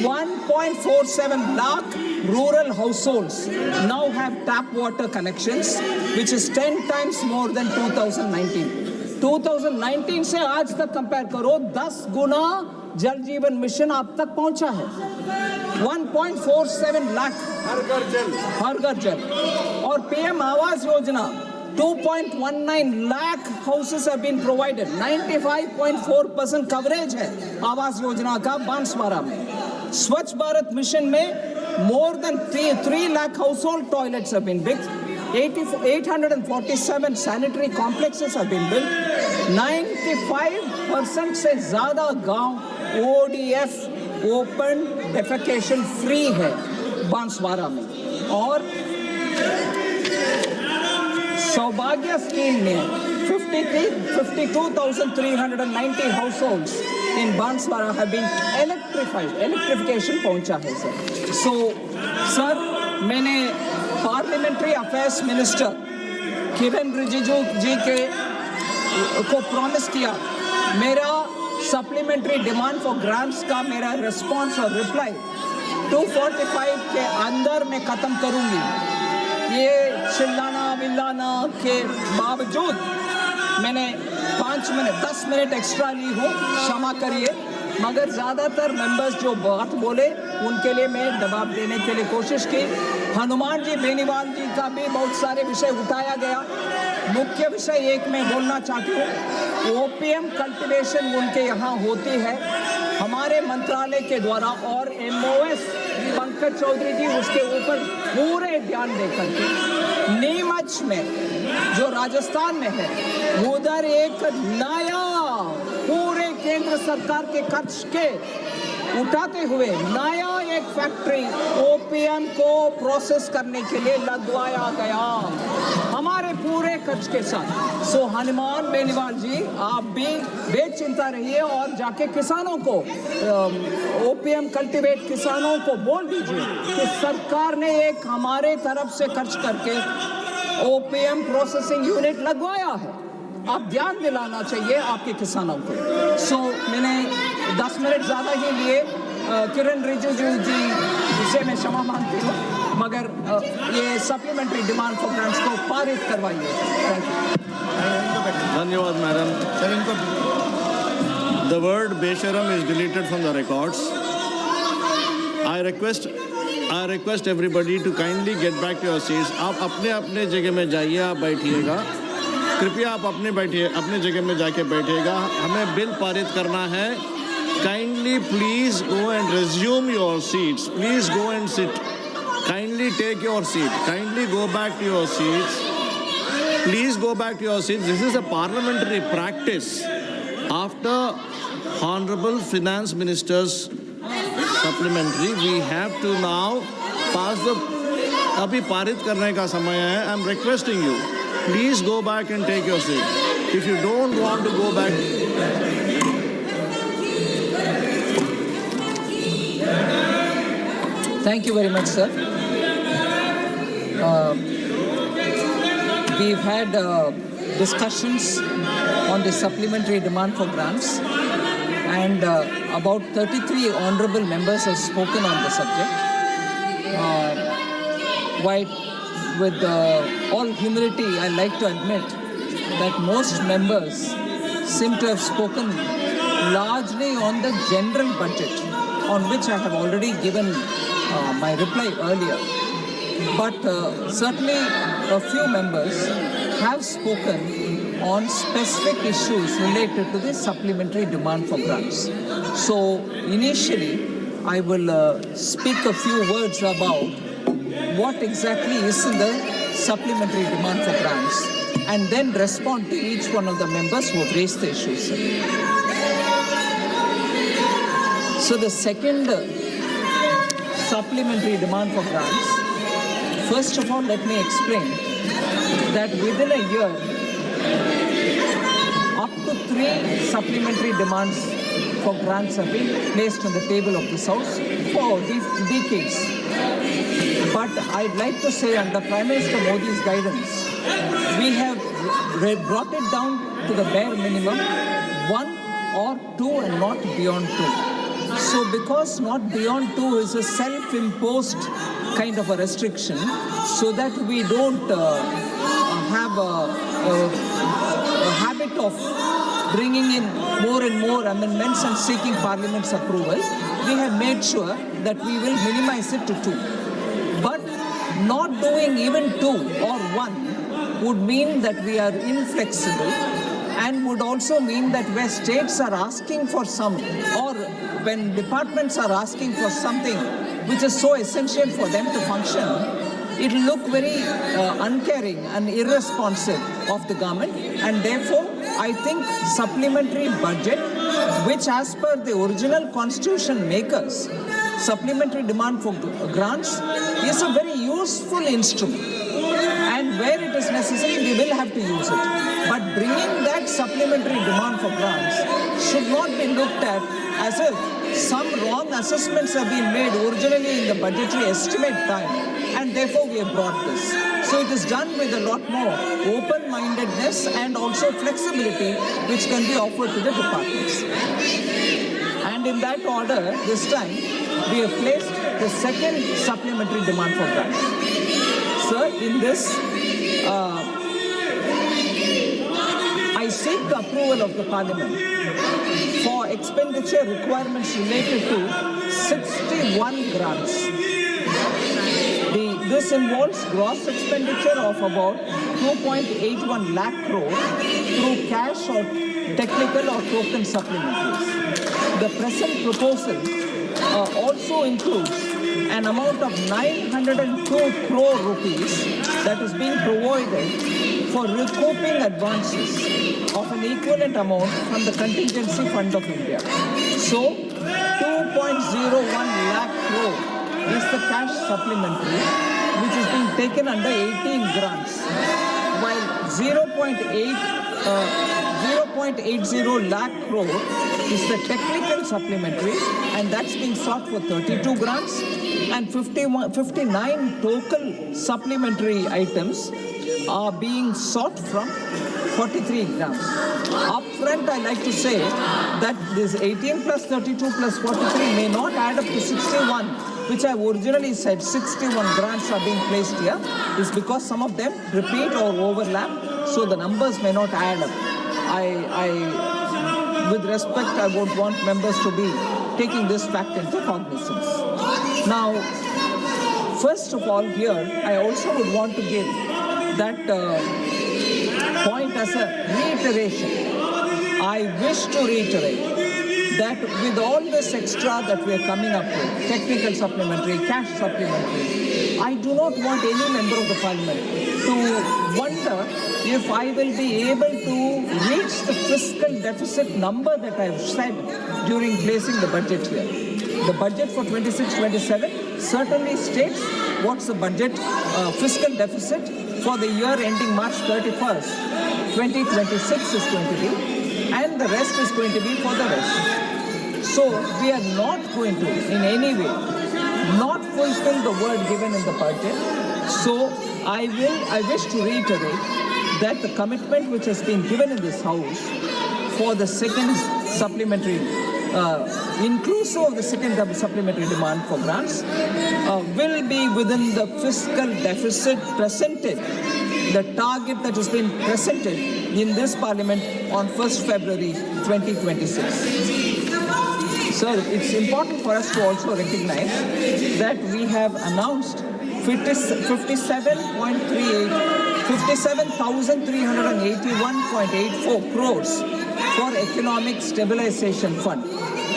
1.47 lakh rural households now have tap water connections, which is 10 times more than 2019. 2019 से आज तक कंपेयर करो, 10 गुना जल जीवन मिशन आप तक पहुंचा है। 1.47 लाख हर घर जल। और PM Awas Yojana 2.19 lakh houses have been provided. 95.4% coverage है आवास योजना का बांसवाड़ा में। स्वच्छ भारत मिशन में more than 3 lakh household toilets have been built. 847 sanitary complexes have been built. 95% से ज़्यादा गांव ODF ओपन डेफेकेशन फ्री है बांसवाड़ा में। और सौभाग्य स्कीम में 52,390 households in Banswara have been electrified, electrification पहुंचा है सर। सो सर, मैंने पार्लियामेंट्री अफेयर्स मिनिस्टर किरण रिजिजू जी को प्रॉमिस किया, मेरा सप्लीमेंट्री डिमांड फॉर ग्रांट्स का मेरा रिस्पांस और रिप्लाई 245 के अंदर मैं खत्म करूंगी। ये चिल्लाना विल्लाना के बावजूद मैंने 10 मिनट एक्स्ट्रा ली हूँ, क्षमा करिए, मगर ज़्यादातर मेंबर्स जो बात बोले उनके लिए मैं दबाव देने के लिए कोशिश की। हनुमान जी बेनीवाल जी का भी बहुत सारे विषय उठाया गया। मुख्य विषय एक मैं बोलना चाहती हूँ, ओपीएम कल्टिवेशन उनके यहाँ होती है हमारे मंत्रालय के द्वारा, और एमओएस पंकज चौधरी जी उसके ऊपर पूरे ध्यान देकर के नीमच में जो राजस्थान में है उधर एक नया पूरे केंद्र सरकार के खर्च के उठाते हुए नया एक फैक्ट्री ओपीएम को प्रोसेस करने के लिए लगवाया गया हमारे पूरे खर्च के साथ। सो हनुमान बेनीवाल जी, आप भी बेचिंता रहिए और जाके किसानों को ओपीएम कल्टीवेट किसानों को बोल दीजिए कि सरकार ने एक हमारे तरफ से खर्च करके ओपीएम प्रोसेसिंग यूनिट लगवाया है। आप ध्यान दिलाना चाहिए आपके किसानों को। सो मैंने 10 मिनट ज़्यादा ही लिए, किरण रिजिजू जी से मैं क्षमा मांगती हूँ, मगर ये सप्लीमेंट्री डिमांड फॉर ग्रांट्स को पारित करवाइए। Thank you. धन्यवाद मैडम। द वर्ड बेशरम is deleted from the records. I request everybody to kindly get back to your seats. आप अपने अपने जगह में जाइए, आप बैठिएगा, कृपया आप अपने जगह में जाके बैठिएगा। हमें बिल पारित करना है। Kindly please go and resume your seats. Please go and sit. Kindly take your seat. Kindly go back to your seats. Please go back to your seats. This is a parliamentary practice. After Honorable Finance Minister's supplementary, we have to now pass the. अभी पारित करने का समय है. I'm requesting you. Please go back and take your seat. If you don't want to go back. Thank you very much, sir. we've had discussions on the supplementary demand for grants, and about 33 honorable members have spoken on the subject. While with all humility, I like to admit that most members seem to have spoken largely on the general budget, on which I have already given my reply earlier. But certainly a few members have spoken on specific issues related to the supplementary demand for grants. So initially, I will speak a few words about what exactly is in the supplementary demand for grants, and then respond to each one of the members who have raised the issues. So the second supplementary demand for grants, first of all, let me explain that within a year, up to 3 supplementary demands for grants have been placed on the table of this House for decades. But I'd like to say, under Prime Minister Modi's guidance, we have brought it down to the bare minimum, 1 or 2 and not beyond 2. So because not beyond 2 is a self-imposed kind of a restriction, so that we don't have a habit of bringing in more and more amendments and seeking Parliament's approval, we have made sure that we will minimize it to 2. But not doing even 2 or 1 would mean that we are inflexible, and would also mean that where states are asking for some, or when departments are asking for something which is so essential for them to function, it will look very uncaring and irresponsive of the government. And therefore, I think supplementary budget, which as per the original constitution makers, supplementary demand for grants is a very useful instrument, and where it is necessary we will have to use it. But bringing that supplementary demand for grants should not be looked at as if some wrong assessments have been made originally in the budgetary estimate time, and therefore we have brought this. So it is done with a lot more open-mindedness and also flexibility which can be offered to the departments. And in that order, this time, we have placed the second supplementary demand for grants. Sir, in this, I seek the approval of the Parliament for expenditure requirements related to 61 grants. This involves gross expenditure of about 2.81 lakh crore through cash or technical or token supplementaries. The present proposal also includes an amount of 902 crore rupees that is being provided for recouping advances of an equivalent amount from the Contingency Fund of India. So, 2.01 lakh crore is the cash supplementary which is being taken under 18 grants, while 0.80 lakh crore is the technical supplementary, and that's being sought for 32 grants, and 59 total supplementary items are being sought from 43 grants. Upfront, I like to say that this 18 plus 32 plus 43 may not add up to 61, which I originally said 61 grants are being placed here, is because some of them repeat or overlap, so the numbers may not add up. With respect, I would want members to be taking this fact into cognizance. Now, first of all here, I also would want to give that point as a reiteration. I wish to reiterate that with all this extra that we are coming up with, technical supplementary, cash supplementary, I do not want any member of the Parliament to wonder if I will be able to reach the fiscal deficit number that I have said during placing the budget here. The budget for 26-27 certainly states what's the budget fiscal deficit for the year ending March 31st, 2026 is going to be, and the rest is going to be for the rest. So we are not going to, in any way, not fulfill the word given in the budget. So I wish to reiterate that the commitment which has been given in this House for the second supplementary, inclusive of the second supplementary demand for grants, will be within the fiscal deficit presented, the target that has been presented in this Parliament on 1st February 2026. Sir, it's important for us to also recognize that we have announced 57,381.84 crores for Economic Stabilization Fund.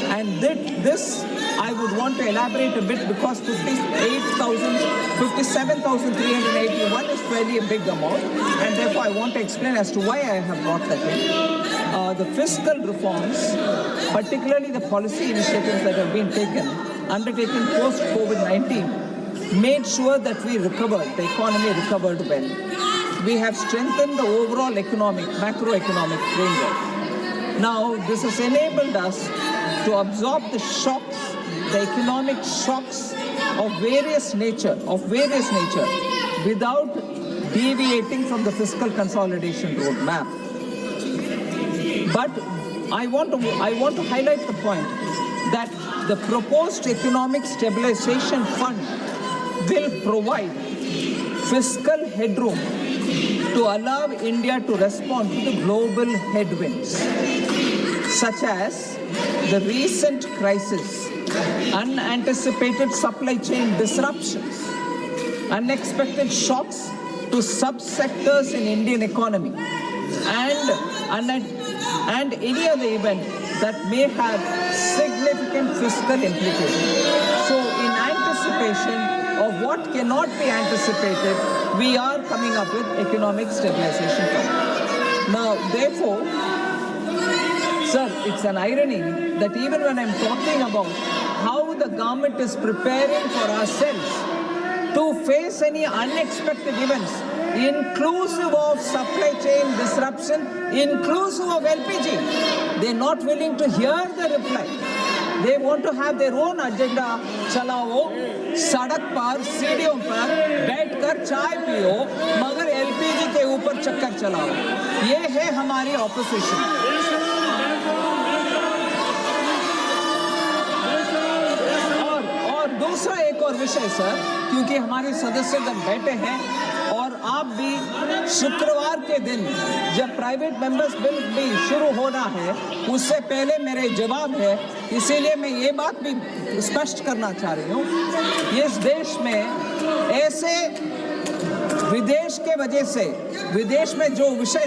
And this I would want to elaborate a bit because 57,381 is fairly a big amount, and therefore I want to explain as to why I have brought that in. The fiscal reforms, particularly the policy initiatives that have been undertaken post-COVID-19, made sure that the economy recovered well. We have strengthened the overall macroeconomic framework. Now, this has enabled us to absorb the shocks, the economic shocks of various nature, without deviating from the fiscal consolidation roadmap. But I want to highlight the point that the proposed Economic Stabilization Fund will provide fiscal headroom to allow India to respond to the global headwinds, such as the recent crisis, unanticipated supply chain disruptions, unexpected shocks to subsectors in Indian economy, and any other event that may have significant fiscal implications. So in anticipation of what cannot be anticipated, we are coming up with Economic Stabilization Fund. Now, therefore, sir, it's an irony that even when I'm talking about how the government is preparing for ourselves to face any unexpected events, inclusive of supply chain disruption, inclusive of LPG, they're not willing to hear the reply. They want to have their own agenda. चलाओ, सड़क पर, सीढ़ियों पर बैठकर चाय पियो, मगर LPG के ऊपर चक्कर चलाओ. ये है हमारी ऑपोजिशन. और दूसरा एक और विषय सर, क्योंकि हमारे सदस्यगण बैठे हैं और आप भी शुक्रवार के दिन जब प्राइवेट मेंबर्स बिल भी शुरू होना है उससे पहले मेरे जवाब है, इसीलिए मैं ये बात भी स्पष्ट करना चाह रही हूँ. इस देश में ऐसे विदेश में जो विषय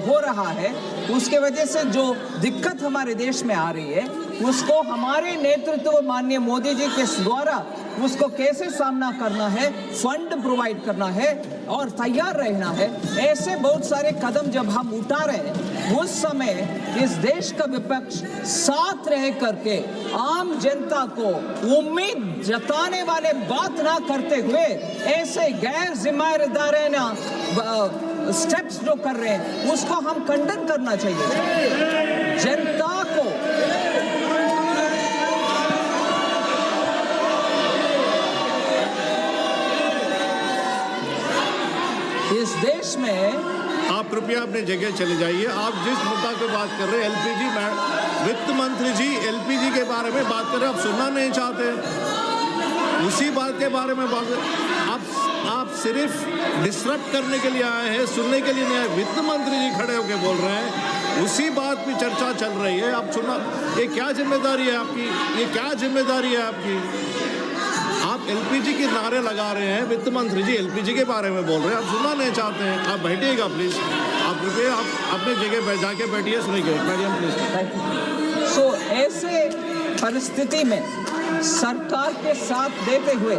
हो रहा है उसके वजह से जो दिक्कत हमारे देश में आ रही है उसको हमारे नेतृत्व माननीय मोदी जी के द्वारा उसको कैसे सामना करना है, फंड प्रोवाइड करना है और तैयार रहना है. ऐसे बहुत सारे कदम जब हम उठा रहे हैं उस समय इस देश का विपक्ष साथ रह करके आम जनता को उम्मीद जताने वाले बात ना करते हुए ऐसे गैर जिम्मेदाराना स्टेप्स जो कर रहे हैं उसको हम खंडन करना चाहिए. जनता को इस देश में आप कृपया अपनी जगह चले जाइए. आप जिस मुद्दा पे बात कर रहे हैं एलपीजी, वित्त मंत्री जी एलपीजी के बारे में बात कर रहे हैं, आप सुनना नहीं चाहते. उसी बात के बारे में बात आप सिर्फ डिस्टर्ब करने के लिए आए हैं, सुनने के लिए नहीं आए. वित्त मंत्री जी खड़े होकर बोल रहे हैं, उसी बात पे चर्चा चल रही है, आप सुनना. ये क्या जिम्मेदारी है आपकी? आप एलपीजी के नारे लगा रहे हैं, वित्त मंत्री जी एलपीजी के बारे में बोल रहे हैं, आप सुनना नहीं चाहते हैं. आप बैठिएगा प्लीज, आप कृपया आप अपने जगह पर जाके बैठिए, सुनिए मैडम प्लीज. सो ऐसे परिस्थिति में सरकार के साथ देते हुए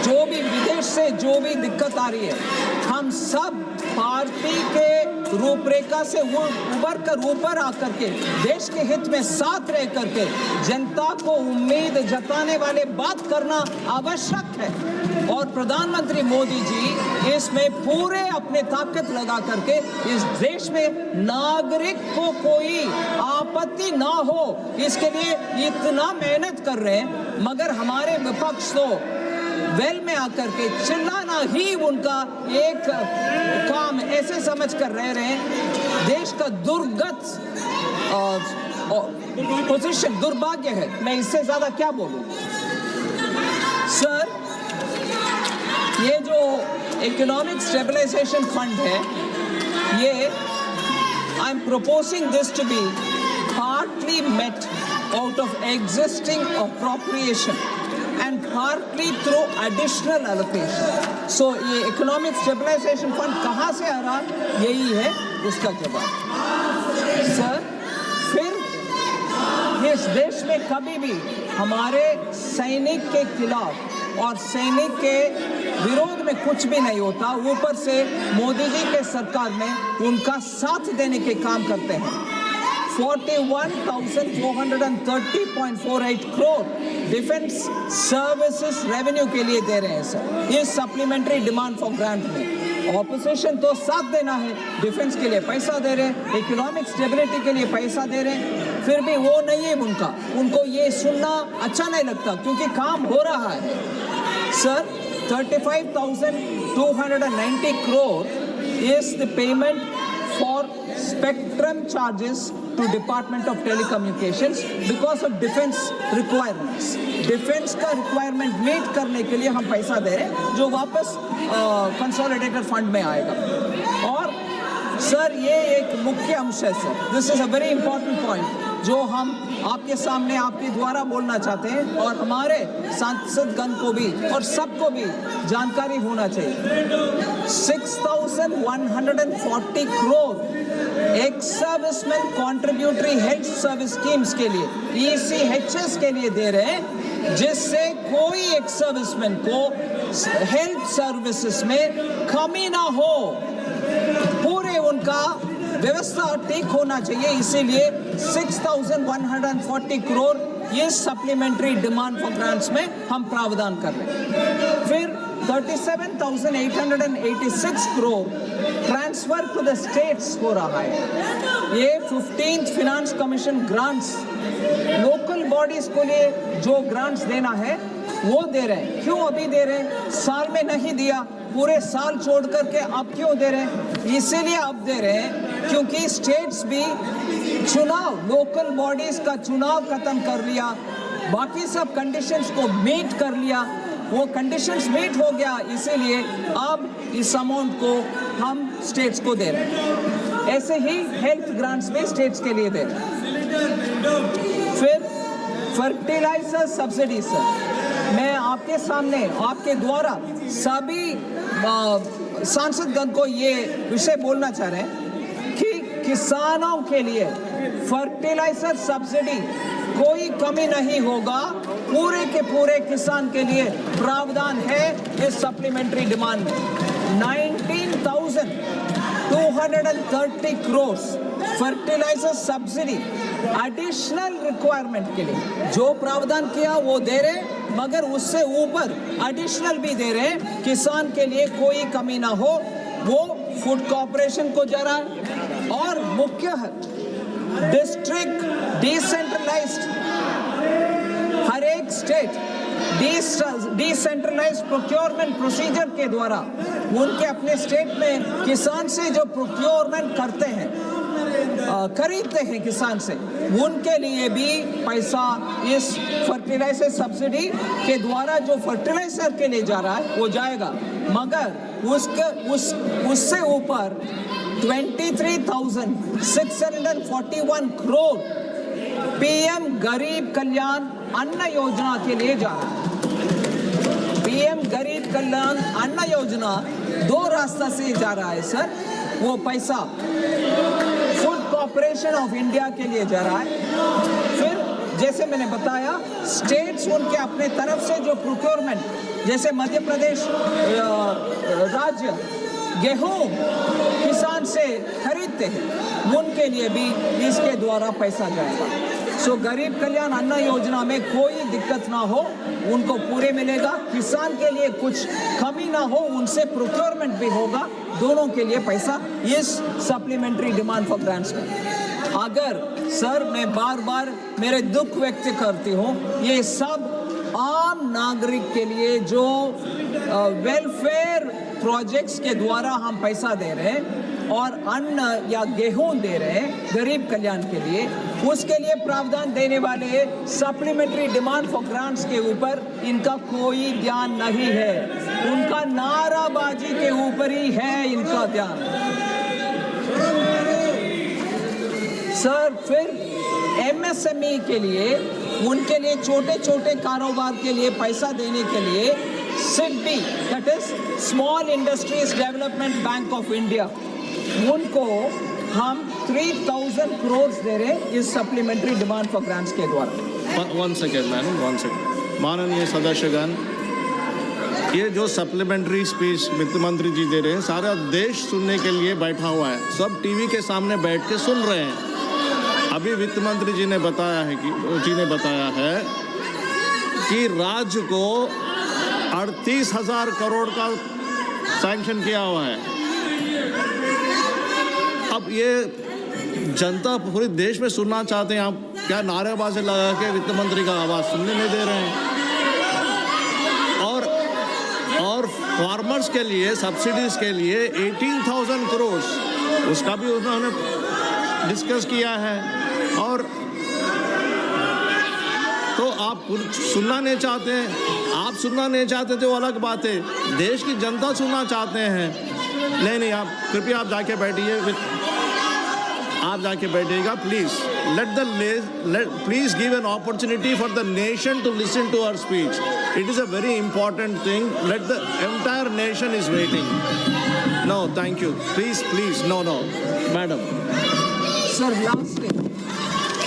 जो भी विदेश से जो भी दिक्कत आ रही है, हम सब पार्टी के रूपरेखा से उबर कर ऊपर आकर के देश के हित में साथ रह करके जनता को उम्मीद जताने वाले बात करना आवश्यक है. और प्रधानमंत्री मोदी जी इसमें पूरे अपने ताकत लगा करके इस देश में नागरिक को कोई आपत्ति ना हो इसके लिए इतना मेहनत कर रहे हैं, मगर हमारे विपक्ष तो वेल में आकर के चिल्ला बचाना ही उनका एक काम ऐसे समझ कर रह रहे हैं। देश का दुर्गत पोजीशन दुर्भाग्य है, मैं इससे ज्यादा क्या बोलूं। सर, ये जो इकोनॉमिक स्टेबलाइजेशन फंड है, ये I am proposing this to be partly met out of existing appropriation and partly through additional allocation. So ये economic stabilization fund कहाँ से आ रहा, यही है उसका जवाब। सर, फिर इस देश में कभी भी हमारे सैनिक के खिलाफ और सैनिक के विरोध में कुछ भी नहीं होता, ऊपर से मोदी जी के सरकार में उनका साथ देने के काम करते हैं। 41,430.48 करोड़ डिफेंस सर्विसेज रेवेन्यू के लिए दे रहे हैं सर, ये सप्लीमेंट्री डिमांड फॉर ग्रांट में। ऑपोजिशन तो साथ देना है, डिफेंस के लिए पैसा दे रहे हैं, इकोनॉमिक स्टेबिलिटी के लिए पैसा दे रहे हैं, फिर भी वो नहीं है उनको ये सुनना अच्छा नहीं लगता क्योंकि काम हो रहा है। Sir, 35,290 crore is the payment for spectrum charges to Department of Telecommunications because of defense requirements. Defence का रिक्वायरमेंट मीट करने के लिए हम पैसा दे रहे हैं जो वापस कंसोलिडेटेड फंड में आएगा। और सर, ये एक मुख्य अंश है sir, this is a very important point जो हम आपके सामने आपके द्वारा बोलना चाहते हैं और हमारे सांसदगण को भी और सबको भी जानकारी होना चाहिए। 6,140 crore ex serviceman contributory health service schemes के लिए ECHS के लिए दे रहे हैं, जिससे कोई एक्स सर्विसमैन को हेल्थ सर्विसेज में कमी ना हो, पूरे उनका व्यवस्था ठीक होना चाहिए। इसीलिए 6,140 करोड़ ये सप्लीमेंट्री डिमांड फॉर ग्रांट्स में हम प्रावधान कर रहे हैं। फिर 37,886 crore transfer to the states हो रहा है। ये 15th finance commission grants local bodies को लिए जो ग्रांट्स देना है वो दे रहे हैं। क्यों अभी दे रहे हैं, साल में नहीं दिया, पूरे साल छोड़ करके अब क्यों दे रहे हैं? इसीलिए अब दे रहे हैं क्योंकि स्टेट्स भी चुनाव, लोकल बॉडीज का चुनाव खत्म कर लिया, बाकी सब कंडीशंस को मीट कर लिया, वो कंडीशंस मीट हो गया, इसीलिए अब इस अमाउंट को हम स्टेट्स को दे रहे हैं। ऐसे ही हेल्थ ग्रांट्स भी स्टेट्स के लिए दे रहे हैं। फिर फर्टिलाइजर सब्सिडी सर, मैं आपके सामने आपके द्वारा सभी सांसदगण को ये विषय बोलना चाह रहे हैं कि किसानों के लिए फर्टिलाइजर सब्सिडी कोई कमी नहीं होगा, पूरे के पूरे किसान के लिए प्रावधान है इस सप्लीमेंट्री डिमांड में। 19,230 crore fertiliser subsidy additional requirement के लिए जो प्रावधान किया वो दे रहे, मगर उससे ऊपर एडिशनल भी दे रहे, किसान के लिए कोई कमी ना हो, वो फूड कॉर्पोरेशन को जा रहा है। और मुख्य है डिस्ट्रिक्ट डिसेंट्रलाइज्ड, हर एक स्टेट डिसेंट्रलाइज्ड प्रोक्योरमेंट प्रोसीजर के द्वारा उनके अपने स्टेट में किसान से जो प्रोक्योरमेंट करते हैं, खरीदते हैं किसान से, उनके लिए भी पैसा इस फर्टिलाइजर सब्सिडी के द्वारा जो फर्टिलाइजर के लिए जा रहा है वो जाएगा, मगर उससे ऊपर 23,641 करोड़ PM गरीब कल्याण अन्न योजना के लिए जा रहा है। PM गरीब कल्याण अन्न योजना दो रास्ता से जा रहा है सर, वो पैसा फूड कॉर्पोरेशन ऑफ इंडिया के लिए जा रहा है। फिर जैसे मैंने बताया, स्टेट्स उनके अपने तरफ से जो प्रोक्योरमेंट, जैसे मध्य प्रदेश राज्य गेहूं किसान से खरीदते हैं, उनके लिए भी इसके द्वारा पैसा जाएगा। सो गरीब कल्याण अन्न योजना में कोई दिक्कत ना हो, उनको पूरे मिलेगा, किसान के लिए कुछ कमी ना हो, उनसे प्रोक्योरमेंट भी होगा, दोनों के लिए पैसा इस सप्लीमेंट्री डिमांड फॉर ग्रांट्स में। अगर सर, मैं बार बार मेरे दुख व्यक्त करती हूँ, ये सब आम नागरिक के लिए जो वेलफेयर प्रोजेक्ट्स के द्वारा हम पैसा दे रहे हैं और अन्न या गेहूं दे रहे हैं गरीब कल्याण के लिए, उसके लिए प्रावधान देने वाले सप्लीमेंट्री डिमांड फॉर ग्रांट्स के ऊपर इनका कोई ध्यान नहीं है। उनका नाराबाजी के ऊपर ही है इनका ध्यान। सर, फिर एमएसएमई के लिए, उनके लिए छोटे छोटे कारोबार के लिए पैसा देने के लिए SIDBI, that is small industries development bank of India, उनको हम 3000 करोड़ दे रहे हैं इस सप्लीमेंट्री डिमांड फॉर ग्रांट्स के द्वारा। One second madam, one second. माननीय सदस्यगण, ये जो सप्लीमेंट्री स्पीच वित्त मंत्री जी दे रहे हैं, सारा देश सुनने के लिए बैठा हुआ है। सब टीवी के सामने बैठ के सुन रहे हैं। अभी वित्त मंत्री जी ने बताया है कि राज्य को 38,000 करोड़ का सैंक्शन किया हुआ है। अब ये जनता पूरे देश में सुनना चाहते हैं, आप क्या नारेबाजी लगा के वित्त मंत्री का आवाज़ सुनने नहीं दे रहे हैं? और फार्मर्स के लिए सब्सिडीज के लिए 18,000 करोड़, उसका भी उन्होंने डिस्कस किया है। और तो आप सुनना नहीं चाहते हैं, आप सुनना नहीं चाहते तो अलग बात है, देश की जनता सुनना चाहते हैं। नहीं, आप कृपया आप जाके बैठिए, आप जाके बैठिएगा please. Please give an opportunity for the nation to listen to our speech. It is a very important thing. Let the entire nation is waiting. No, thank you. Please, no madam. Sir, last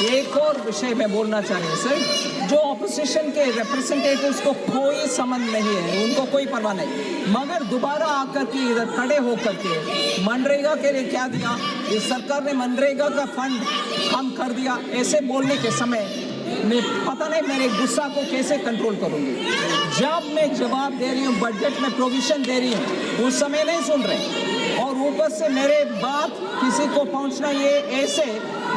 एक और विषय में बोलना चाहिए sir. जो opposition के representatives को कोई संबंध नहीं है, उनको कोई परवाह नहीं, मगर दोबारा आकर के इधर खड़े होकर के मनरेगा के लिए क्या दिया, इस सरकार ने मनरेगा का फंड कम कर दिया, ऐसे बोलने के समय मैं पता नहीं मेरे गुस्सा को कैसे कंट्रोल करूंगी। जब मैं जवाब दे रही हूँ, बजट में प्रोविजन दे रही हूँ, उस समय नहीं सुन रहे, और ऊपर से मेरे बात किसी को पहुंचना, ये ऐसे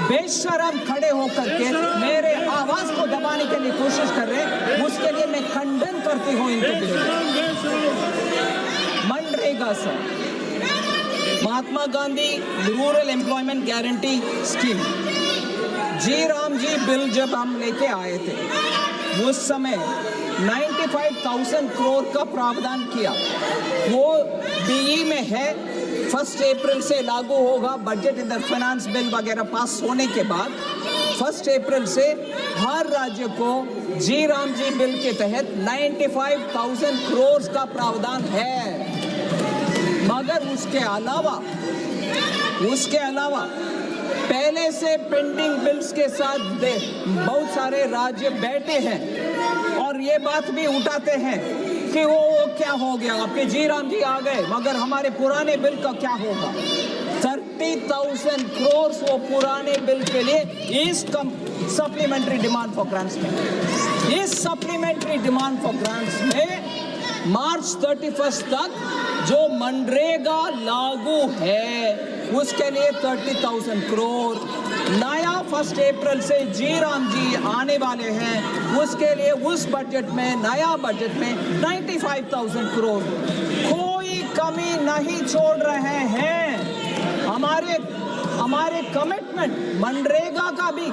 बेशरम खड़े होकर के मेरे आवाज को दबाने के लिए कोशिश कर रहे हैं। उसके लिए मैं खंडन करती हूँ इनको। मनरेगा sir, Mahatma Gandhi rural employment guarantee scheme, G RAM G bill जब हम लेके आए थे, उस समय 95,000 करोड़ का प्रावधान किया। वो बीई में है, 1 अप्रैल से लागू होगा। बजट इधर फाइनेंस बिल वगैरह पास होने के बाद 1 अप्रैल से हर राज्य को जी राम जी बिल के तहत 95,000 करोड़ का प्रावधान है। मगर उसके अलावा पहले से पेंडिंग बिल्स के साथ बहुत सारे राज्य बैठे हैं और ये बात भी उठाते हैं कि वो क्या हो गया, आपके जी राम जी आ गए, मगर हमारे पुराने बिल का क्या होगा। 30,000 करोड़ वो पुराने बिल के लिए इस सप्लीमेंट्री डिमांड फॉर ग्रांट्स में, इस सप्लीमेंट्री डिमांड फॉर ग्रांट्स में मार्च 31 तक जो मनरेगा लागू है उसके लिए 30,000 करोड़, नया 1 अप्रैल से जी राम जी आने वाले हैं, उसके लिए उस बजट में, नया बजट में 95,000 करोड़, कोई कमी नहीं छोड़ रहे हैं। हमारे कमिटमेंट मनरेगा का भी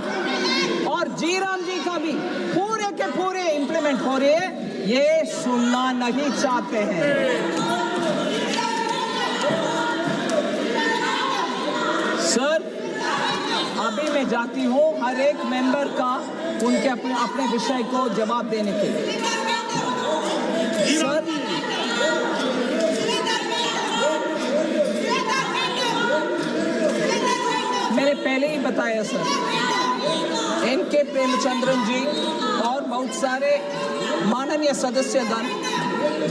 और जी राम जी का भी पूरे के पूरे इंप्लीमेंट हो रहे हैं, ये सुनना नहीं चाहते हैं। सर, अभी मैं जाती हूँ हर एक मेंबर का उनके अपने विषय को जवाब देने के लिए। सर, मैंने पहले ही बताया सर, एनके प्रेमचंद्रन जी और बहुत सारे माननीय सदस्यगण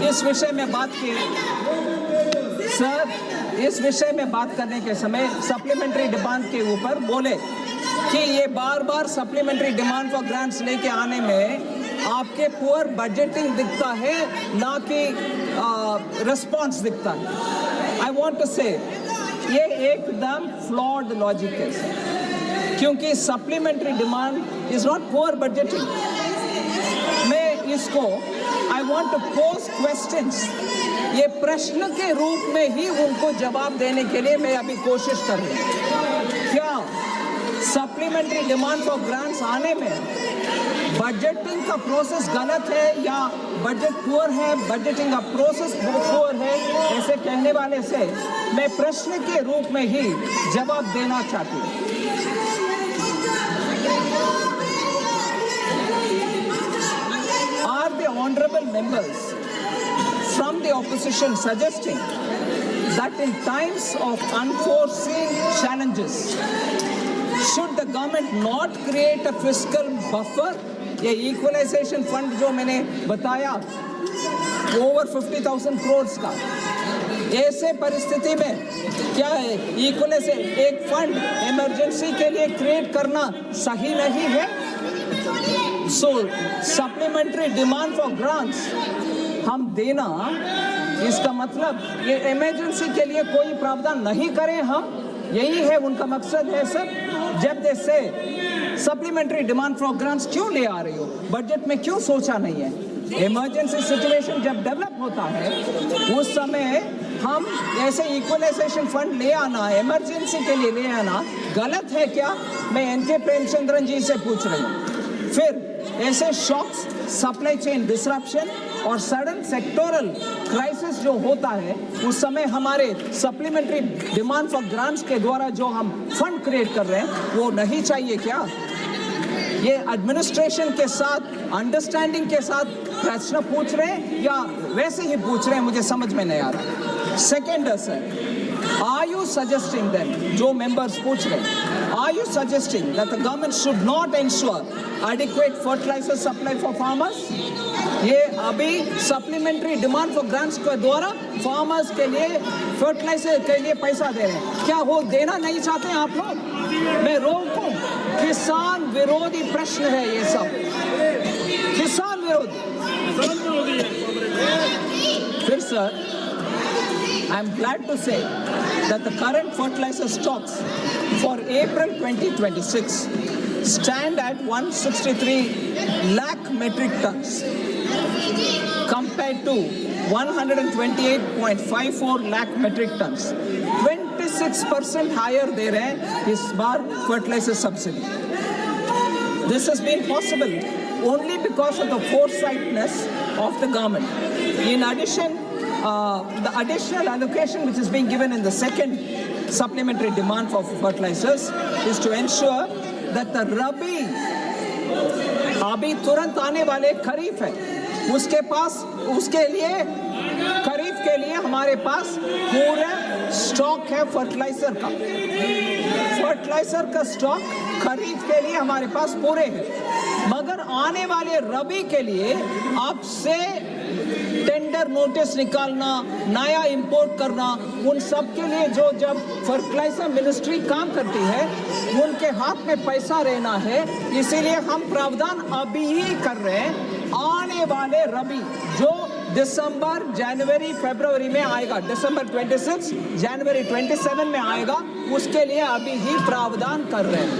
इस विषय में बात किए। सर, इस विषय में बात करने के समय सप्लीमेंट्री डिमांड के ऊपर बोले कि ये बार बार सप्लीमेंट्री डिमांड फॉर ग्रांट्स लेके आने में आपके पुअर बजटिंग दिखता है, ना कि रिस्पॉन्स दिखता है। आई वांट टू से ये एकदम फ्लॉड लॉजिक है सर, क्योंकि supplementary demand is not poor budgeting. मैं इसको I want to pose questions, ये प्रश्न के रूप में ही उनको जवाब देने के लिए मैं अभी कोशिश कर रही हूँ। क्या सप्लीमेंट्री डिमांड फॉर ग्रांट्स आने में बजटिंग का प्रोसेस गलत है या बजट पुअर है, बजटिंग का प्रोसेस पुअर है, ऐसे कहने वाले से मैं प्रश्न के रूप में ही जवाब देना चाहती हूँ। Are the honorable members from the opposition suggesting that in times of unforeseen challenges should the government not create a fiscal buffer? ये इक्वलाइजेशन फंड जो मैंने बताया ओवर 50,000 करोड़ का, ऐसे परिस्थिति में क्या है इक्वलाइजेशन एक फंड इमरजेंसी के लिए क्रिएट करना सही नहीं है? सो सप्लीमेंट्री डिमांड फॉर ग्रांट्स हम देना, इसका मतलब ये इमरजेंसी के लिए कोई प्रावधान नहीं करें हम, यही है उनका मकसद है सर। जब जैसे सप्लीमेंट्री डिमांड फॉर ग्रांट्स क्यों ले आ रही हो, बजट में क्यों सोचा नहीं है? इमरजेंसी सिचुएशन जब डेवलप होता है उस समय हम ऐसे इक्वलाइजेशन फंड ले आना, इमरजेंसी के लिए ले आना गलत है क्या? मैं एनके प्रेमचंद्रन जी से पूछ रही हूँ। फिर ऐसे शॉक्स, सप्लाई चेन डिसरप्शन और सडन सेक्टोरल क्राइसिस जो होता है उस समय हमारे सप्लीमेंट्री डिमांड फॉर ग्रांट्स के द्वारा जो हम फंड क्रिएट कर रहे हैं वो नहीं चाहिए क्या? ये एडमिनिस्ट्रेशन के साथ अंडरस्टैंडिंग के साथ प्रश्न पूछ रहे हैं या वैसे ही पूछ रहे हैं, मुझे समझ में नहीं आ रहा। Second sir, are you suggesting that, जो मेंबर्स पूछ रहे हैं, are you suggesting that the government should not ensure adequate fertiliser supply for farmers? ये अभी सप्लीमेंट्री डिमांड फॉर ग्रांट्स के द्वारा फार्मर्स के लिए फर्टिलाइजर के लिए पैसा दे रहे हैं, क्या वो देना नहीं चाहते हैं आप लोग? मैं रोकूं? किसान विरोधी प्रश्न है ये सब, किसान विरोधी। फिर sir, I am glad to say that the current fertilizer stocks for April 2026 stand at 163 lakh metric tons compared to 128.54 lakh metric tons. 26% higher दे रहे हैं इस बार fertilizer subsidy. This has been possible only because of the foresightness of the government. In addition, the additional allocation which is being given in the second supplementary demand for fertilizers is to ensure that the Rabi, अभी तुरंत आने वाले खरीफ है, उसके पास, उसके लिए खरीफ के लिए हमारे पास पूरा स्टॉक है फर्टिलाइजर का। फर्टिलाइजर का स्टॉक खरीफ के लिए हमारे पास पूरे हैं, मगर आने वाले रबी के लिए आपसे टेंडर नोटिस निकालना, नया इंपोर्ट करना, उन सब के लिए जो जब फर्टिलाइजर मिनिस्ट्री काम करती है उनके हाथ में पैसा रहना है, इसीलिए हम प्रावधान अभी ही कर रहे हैं। आने वाले रबी जो दिसंबर, जनवरी, फरवरी में आएगा, दिसंबर 26, जनवरी 27 में आएगा, उसके लिए अभी ही प्रावधान कर रहे हैं।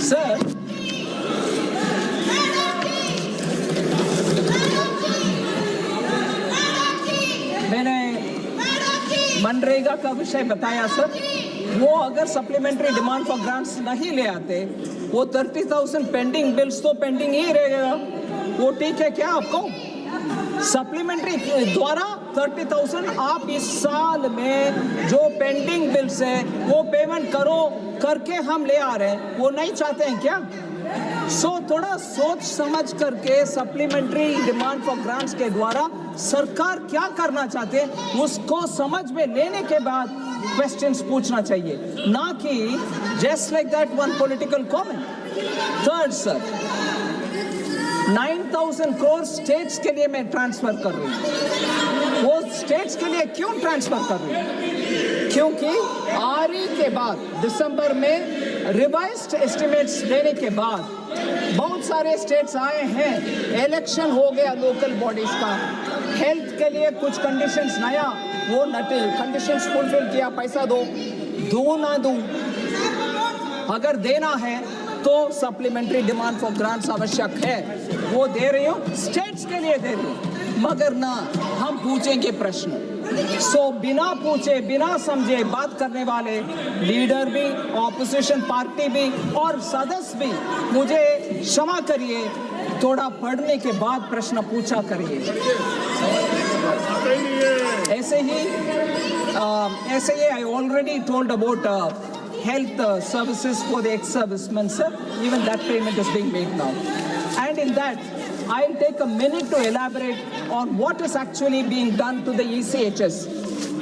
सर, मैंने मनरेगा का विषय बताया सर, वो अगर सप्लीमेंट्री डिमांड फॉर ग्रांट्स नहीं ले आते, वो 30,000 पेंडिंग बिल्स तो पेंडिंग ही रहेगा। वो ठीक है क्या आपको? सप्लीमेंट्री द्वारा 30,000 आप इस साल में जो पेंडिंग बिल्स है वो पेमेंट करो करके हम ले आ रहे हैं, वो नहीं चाहते हैं क्या? थोड़ा सोच समझ करके सप्लीमेंट्री डिमांड फॉर ग्रांट्स के द्वारा सरकार क्या करना चाहते हैं उसको समझ में लेने के बाद क्वेश्चंस पूछना चाहिए, ना कि just like that one political comment. Third sir, 9,000 crore states के लिए मैं ट्रांसफर कर रही हूँ। वो स्टेट्स के लिए क्यों ट्रांसफर कर रही हूँ? क्योंकि आरई के बाद दिसंबर में रिवाइज्ड एस्टिमेट्स देने के बाद बहुत सारे स्टेट्स आए हैं, इलेक्शन हो गया लोकल बॉडीज का, हेल्थ के लिए कुछ कंडीशंस नया, वो कंडीशंस फुलफिल किया, पैसा दो ना दो, अगर देना है तो सप्लीमेंट्री डिमांड फॉर ग्रांट्स आवश्यक है, वो दे रही हूँ, स्टेट्स के लिए दे रही हूँ, मगर ना हम पूछेंगे प्रश्न। सो बिना पूछे बिना समझे बात करने वाले लीडर भी, ऑपोजिशन पार्टी भी और सदस्य भी, मुझे क्षमा करिए, थोड़ा पढ़ने के बाद प्रश्न पूछा करिए। ऐसे ही I already told about health services for the ex-servicemen, sir. Even that payment is being made now. And in that, I'll take a minute to elaborate on what is actually being done to the ECHS.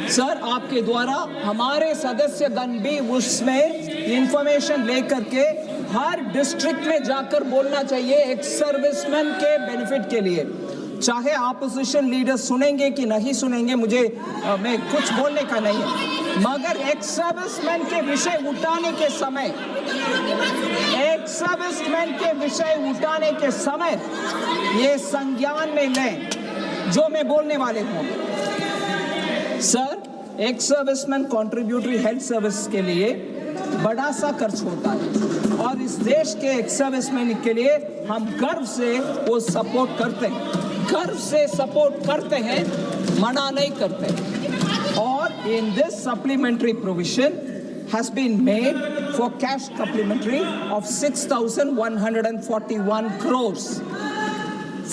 Sir, आपके द्वारा हमारे सदस्यगण भी उसमें information लेकर के हर district में जाकर बोलना चाहिए एक्स सर्विसमैन के बेनिफिट के लिए। चाहे ऑपोजिशन लीडर सुनेंगे कि नहीं सुनेंगे, मुझे मैं कुछ बोलने का नहीं है, मगर एक्स सर्विसमैन के विषय उठाने के समय ये संज्ञान में लें जो मैं बोलने वाले हूँ। Sir, ex serviceman contributory health service के लिए बड़ा सा खर्च होता है और इस देश के एक्स सर्विसमैन के लिए हम गर्व से वो सपोर्ट करते हैं, मना नहीं करते। और in this supplementary provision has been made for cash supplementary of 6,141 crores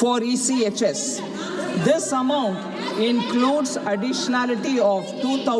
for ECHS. This amount includes additionality of 2,000